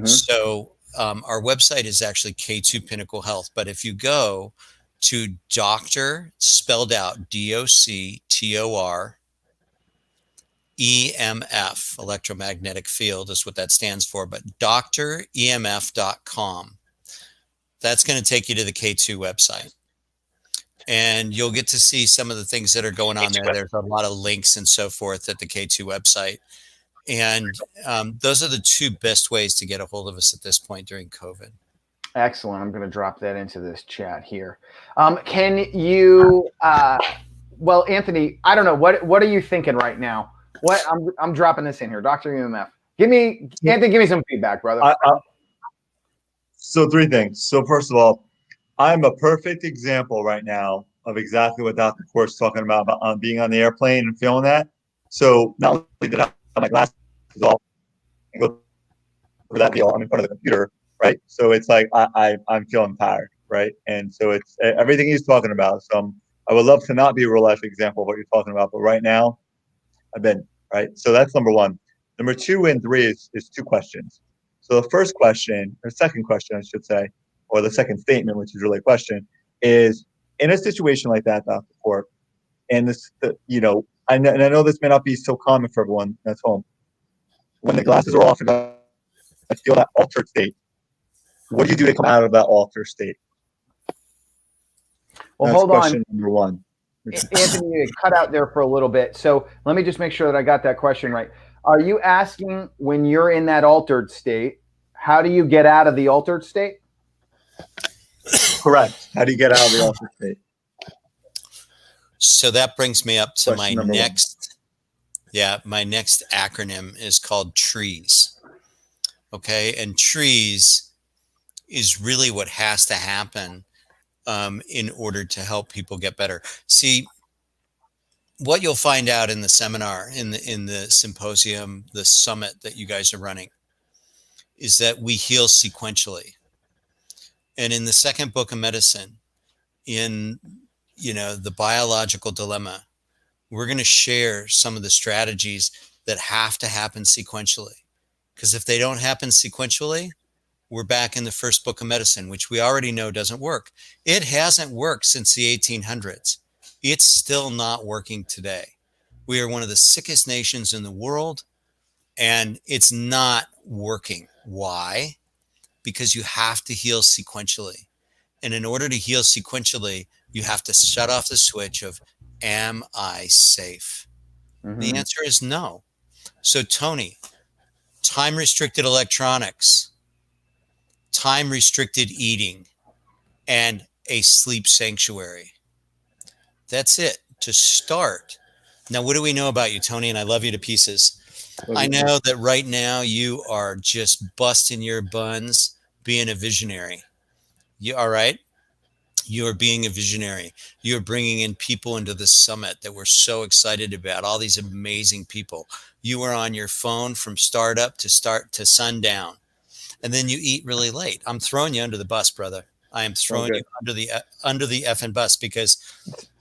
Speaker 2: So our website is actually K2 Pinnacle Health. But if you go to Dr. spelled out DOCTOR EMF, electromagnetic field is what that stands for, but dremf.com. That's going to take you to the K2 website. And you'll get to see some of the things that are going on there. There's a lot of links and so forth at the K2 website. And those are the 2 best ways to get a hold of us at this point during COVID.
Speaker 1: Excellent. I'm going to drop that into this chat here. Can you, Anthony, I don't know. What are you thinking right now? I'm dropping this in here. Dr. EMF. Anthony, give me some feedback, brother.
Speaker 3: So 3 things. So first of all, I'm a perfect example right now of exactly what Dr. Kort's talking about being on the airplane and feeling that. So not only did I have my glasses off and go for that deal, I'm in front of the computer, right? So it's like I'm feeling tired, right? And so it's everything he's talking about. So I would love to not be a real life example of what you're talking about, but right now I've been, right? So that's number 1. Number 2 and 3 is 2 questions. So the first question, or second question, I should say, or the second statement, which is really a question, is in a situation like that, Dr. Kort, and this, I know this may not be so common for everyone that's home. When the glasses are off and I feel that altered state, what do you do to come out of that altered state?
Speaker 1: Well,
Speaker 3: that's
Speaker 1: hold
Speaker 3: question
Speaker 1: on.
Speaker 3: Number 1.
Speaker 1: Anthony, you cut out there for a little bit. So let me just make sure that I got that question right. Are you asking, when you're in that altered state, how do you get out of the altered state?
Speaker 3: Correct. How do you get out of the altered state?
Speaker 2: So that brings me up to
Speaker 3: Question
Speaker 2: my
Speaker 3: number
Speaker 2: next, my next acronym is called TREES. Okay. And TREES is really what has to happen in order to help people get better. See, what you'll find out in the seminar, in the symposium, the summit that you guys are running, is that we heal sequentially. And in the second book of medicine, in the biological dilemma, we're going to share some of the strategies that have to happen sequentially. Because if they don't happen sequentially, we're back in the first book of medicine, which we already know doesn't work. It hasn't worked since the 1800s. It's still not working today. We are one of the sickest nations in the world, and it's not working. Why? Because you have to heal sequentially. And in order to heal sequentially, you have to shut off the switch of, am I safe? The answer is no. So Tony, time-restricted electronics, time-restricted eating, and a sleep sanctuary. That's it to start. Now, what do we know about you, Tony? And I love you to pieces. I know that right now you are just busting your buns being a visionary. You all right? You are being a visionary. You are bringing in people into the summit that we're so excited about. All these amazing people. You are on your phone from start to sundown, and then you eat really late. I'm throwing you under the bus, brother. I am throwing you under the effing bus, because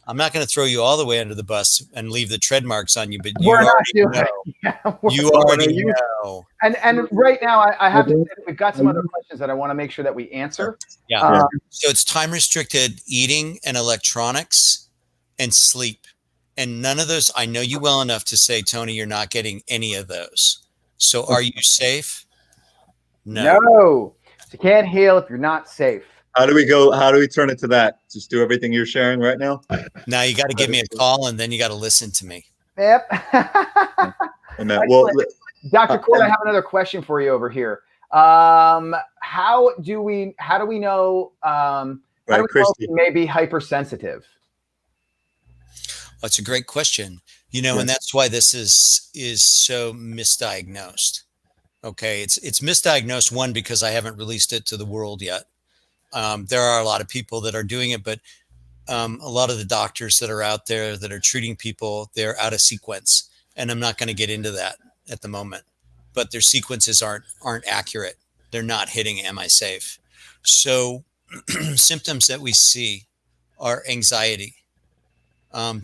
Speaker 2: I'm not going to throw you all the way under the bus and leave the tread marks on you, but you
Speaker 1: We're not
Speaker 2: already
Speaker 1: doing
Speaker 2: know.
Speaker 1: yeah,
Speaker 2: You already know.
Speaker 1: and right now I have to say that we've got some other questions that I want to make sure that we answer.
Speaker 2: Yeah. So it's time restricted eating and electronics and sleep. And none of those, I know you well enough to say, Tony, you're not getting any of those. So are you safe? No.
Speaker 1: No. You can't heal if you're not safe.
Speaker 3: How do we go? How do we turn it to that? Just do everything you're sharing right now?
Speaker 2: Now you got to give me a call, and then you got to listen to me.
Speaker 1: Yep.
Speaker 3: Amen. Well,
Speaker 1: Dr. Kort, I have another question for you over here. How do we know if we may be hypersensitive?
Speaker 2: That's a great question. And that's why this is so misdiagnosed. Okay, it's misdiagnosed, one, because I haven't released it to the world yet. There are a lot of people that are doing it, but a lot of the doctors that are out there that are treating people, they're out of sequence, and I'm not going to get into that at the moment. But their sequences aren't accurate. They're not hitting "Am I safe?" So symptoms that we see are anxiety,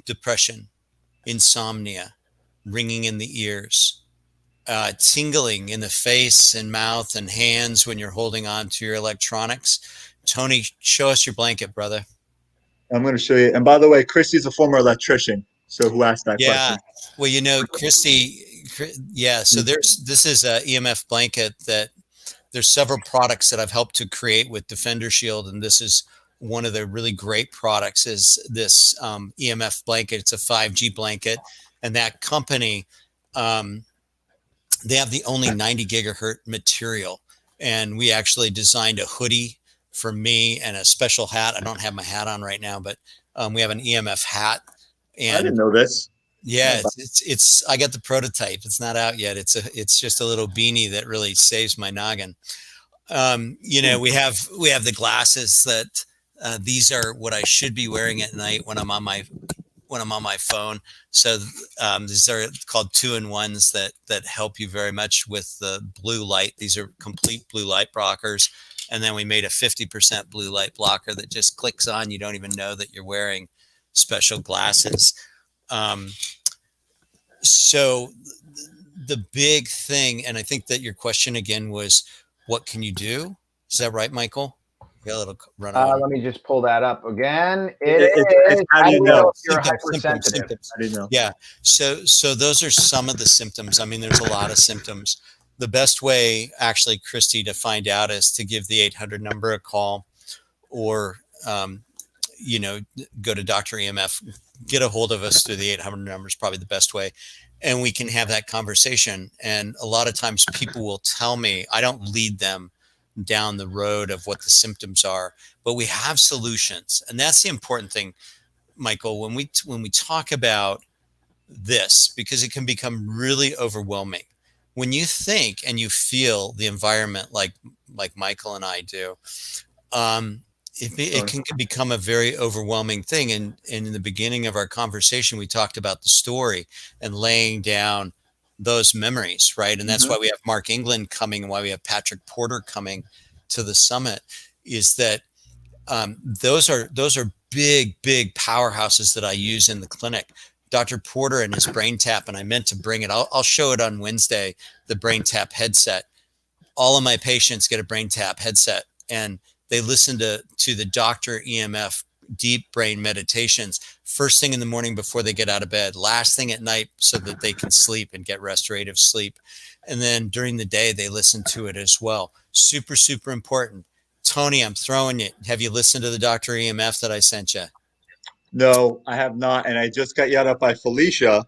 Speaker 2: depression, insomnia, ringing in the ears, tingling in the face and mouth and hands when you're holding on to your electronics. Tony, show us your blanket, brother.
Speaker 3: I'm going to show you. And by the way, Christy's a former electrician. So who asked that question?
Speaker 2: Well, Christy, so this is a EMF blanket that there's several products that I've helped to create with DefenderShield. And this is one of the really great products, is this EMF blanket. It's a 5G blanket. And that company, they have the only 90 gigahertz material. And we actually designed a hoodie for me and a special hat. I don't have my hat on right now, but we have an EMF hat. And
Speaker 3: I didn't know this.
Speaker 2: Yeah, it's I got the prototype. It's not out yet. It's just a little beanie that really saves my noggin. We have the glasses that these are what I should be wearing at night when I'm on my phone. So these are called 2-in-1s that help you very much with the blue light. These are complete blue light blockers. And then we made a 50% blue light blocker that just clicks on. You don't even know that you're wearing special glasses. So the big thing, and I think that your question again was, what can you do? Is that right, Michael? Yeah, a little run on.
Speaker 1: Let me just pull that up again. It's
Speaker 3: how do you know
Speaker 1: if you're hypersensitive?
Speaker 3: I didn't know.
Speaker 2: Yeah. So those are some of the symptoms. I mean, there's a lot of symptoms. The best way, actually, Christy, to find out is to give the 800 number a call, or go to Dr. EMF, get a hold of us through the 800 number is probably the best way. And we can have that conversation. And a lot of times people will tell me, I don't lead them down the road of what the symptoms are, but we have solutions. And that's the important thing, Michael, when we talk about this, because it can become really overwhelming. When you think and you feel the environment like Michael and I do, it can become a very overwhelming thing. And in the beginning of our conversation, we talked about the story and laying down those memories, right? And that's why we have Mark England coming, and why we have Patrick Porter coming to the summit, is that those are big powerhouses that I use in the clinic. Dr. Porter and his BrainTap, and I meant to bring it. I'll show it on Wednesday, the BrainTap headset. All of my patients get a BrainTap headset, and they listen to the Dr. EMF deep brain meditations first thing in the morning before they get out of bed, last thing at night, so that they can sleep and get restorative sleep. And then during the day, they listen to it as well. Super, super important. Tony, I'm throwing it. Have you listened to the Dr. EMF that I sent you?
Speaker 3: No, I have not. And I just got yelled at by Felicia,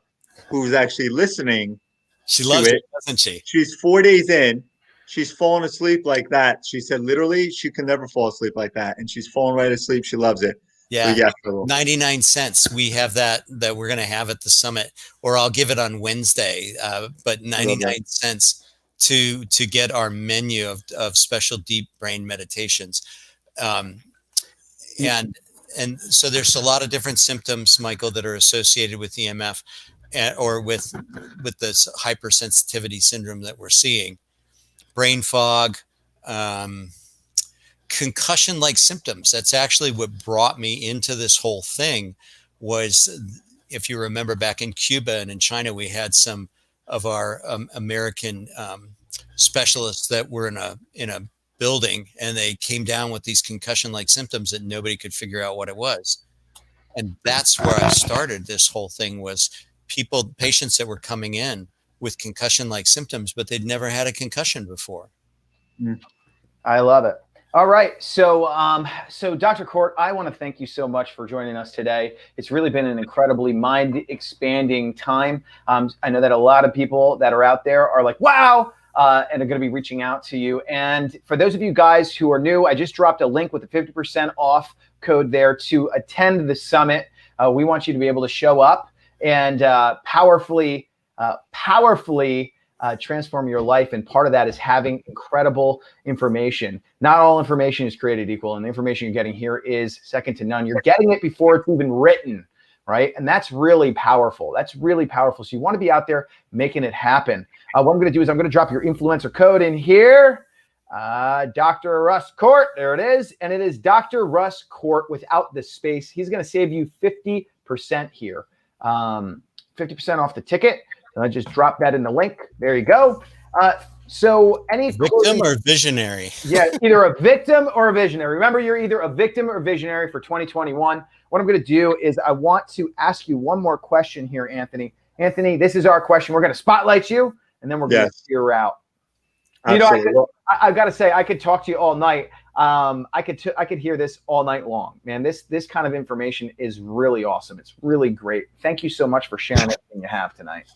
Speaker 3: who's actually listening.
Speaker 2: She loves it, doesn't she?
Speaker 3: She's 4 days in. She's fallen asleep like that. She said literally she can never fall asleep like that. And she's fallen right asleep. She loves it.
Speaker 2: Yeah.
Speaker 3: So, yeah,
Speaker 2: 99 cents. We have that we're going to have at the summit, or I'll give it on Wednesday. But 99 cents to get our menu of special deep brain meditations. And so there's a lot of different symptoms, Michael, that are associated with EMF or with this hypersensitivity syndrome that we're seeing. Brain fog, concussion-like symptoms. That's actually what brought me into this whole thing. Was, if you remember, back in Cuba and in China, we had some of our American specialists that were in a building, and they came down with these concussion-like symptoms that nobody could figure out what it was. And that's where I started this whole thing, was patients that were coming in with concussion-like symptoms, but they'd never had a concussion before.
Speaker 1: I love it. All right. So, so Dr. Kort, I want to thank you so much for joining us today. It's really been an incredibly mind-expanding time. I know that a lot of people that are out there are like, wow, and are going to be reaching out to you. And for those of you guys who are new, I just dropped a link with a 50% off code there to attend the summit. We want you to be able to show up and powerfully transform your life. And part of that is having incredible information. Not all information is created equal, and the information you're getting here is second to none. You're getting it before it's even written, right? And that's really powerful. That's really powerful. So you want to be out there making it happen. What I'm going to do is I'm going to drop your influencer code in here. Dr. Russ Kort, there it is. And it is Dr. Russ Kort without the space. He's going to save you 50% here. 50% off the ticket. And I just dropped that in the link. There you go. So any
Speaker 2: victim or visionary?
Speaker 1: Yeah, either a victim or a visionary. Remember, you're either a victim or a visionary for 2021. What I'm going to do is I want to ask you one more question here, Anthony. Anthony, this is our question. We're going to spotlight you, and then we're going to see you out.
Speaker 3: Absolutely.
Speaker 1: You know, I've got to say, I could talk to you all night. I could hear this all night long, man. This kind of information is really awesome. It's really great. Thank you so much for sharing everything you have tonight.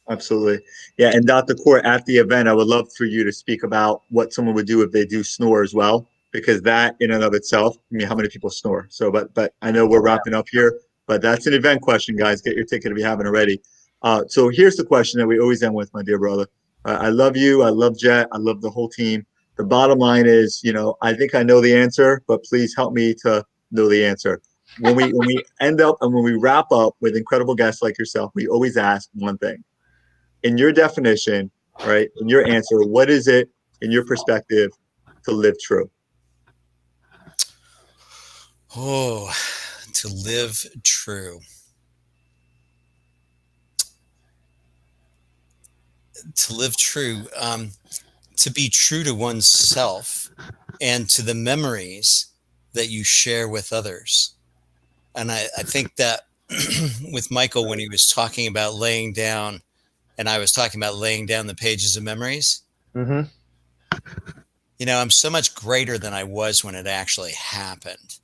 Speaker 3: Absolutely. Yeah. And Dr. Kort, at the event, I would love for you to speak about what someone would do if they do snore as well, because that in and of itself, I mean, how many people snore? So, but I know we're wrapping up here, but that's an event question, guys. Get your ticket if you haven't already. So here's the question that we always end with, my dear brother. I love you. I love Jet. I love the whole team. The bottom line is, you know, I think I know the answer, but please help me to know the answer. When we end up and when we wrap up with incredible guests like yourself, we always ask one thing. In your definition, right, in your answer, what is it, in your perspective, to live true?
Speaker 2: Oh, to live true. To live true, to be true to oneself and to the memories that you share with others. And I think that with Michael, when he was talking about laying down, and I was talking about laying down the pages of memories, you know, I'm so much greater than I was when it actually happened.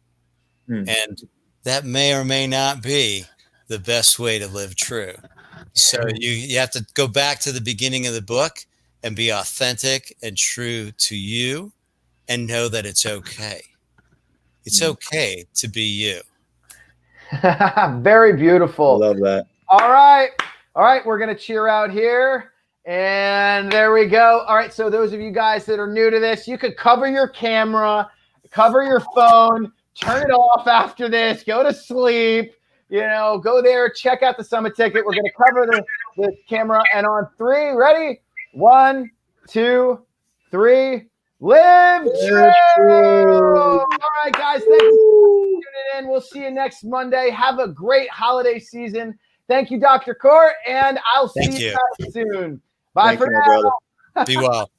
Speaker 2: And that may or may not be the best way to live true. So you have to go back to the beginning of the book and be authentic and true to you and know that it's okay. It's okay to be you.
Speaker 1: Very beautiful.
Speaker 3: I love that.
Speaker 1: All right. All right. We're going to cheer out here. And there we go. All right. So those of you guys that are new to this, you could cover your camera, cover your phone, turn it off after this, go to sleep, you know, go there, check out the summit ticket. We're going to cover the camera. And on 3, ready? 1, 2, 3. Live true. All right, guys. Thank you for tuning in. We'll see you next Monday. Have a great holiday season. Thank you, Dr. Kort, and I'll see you guys soon. Bye for now.
Speaker 2: Be well.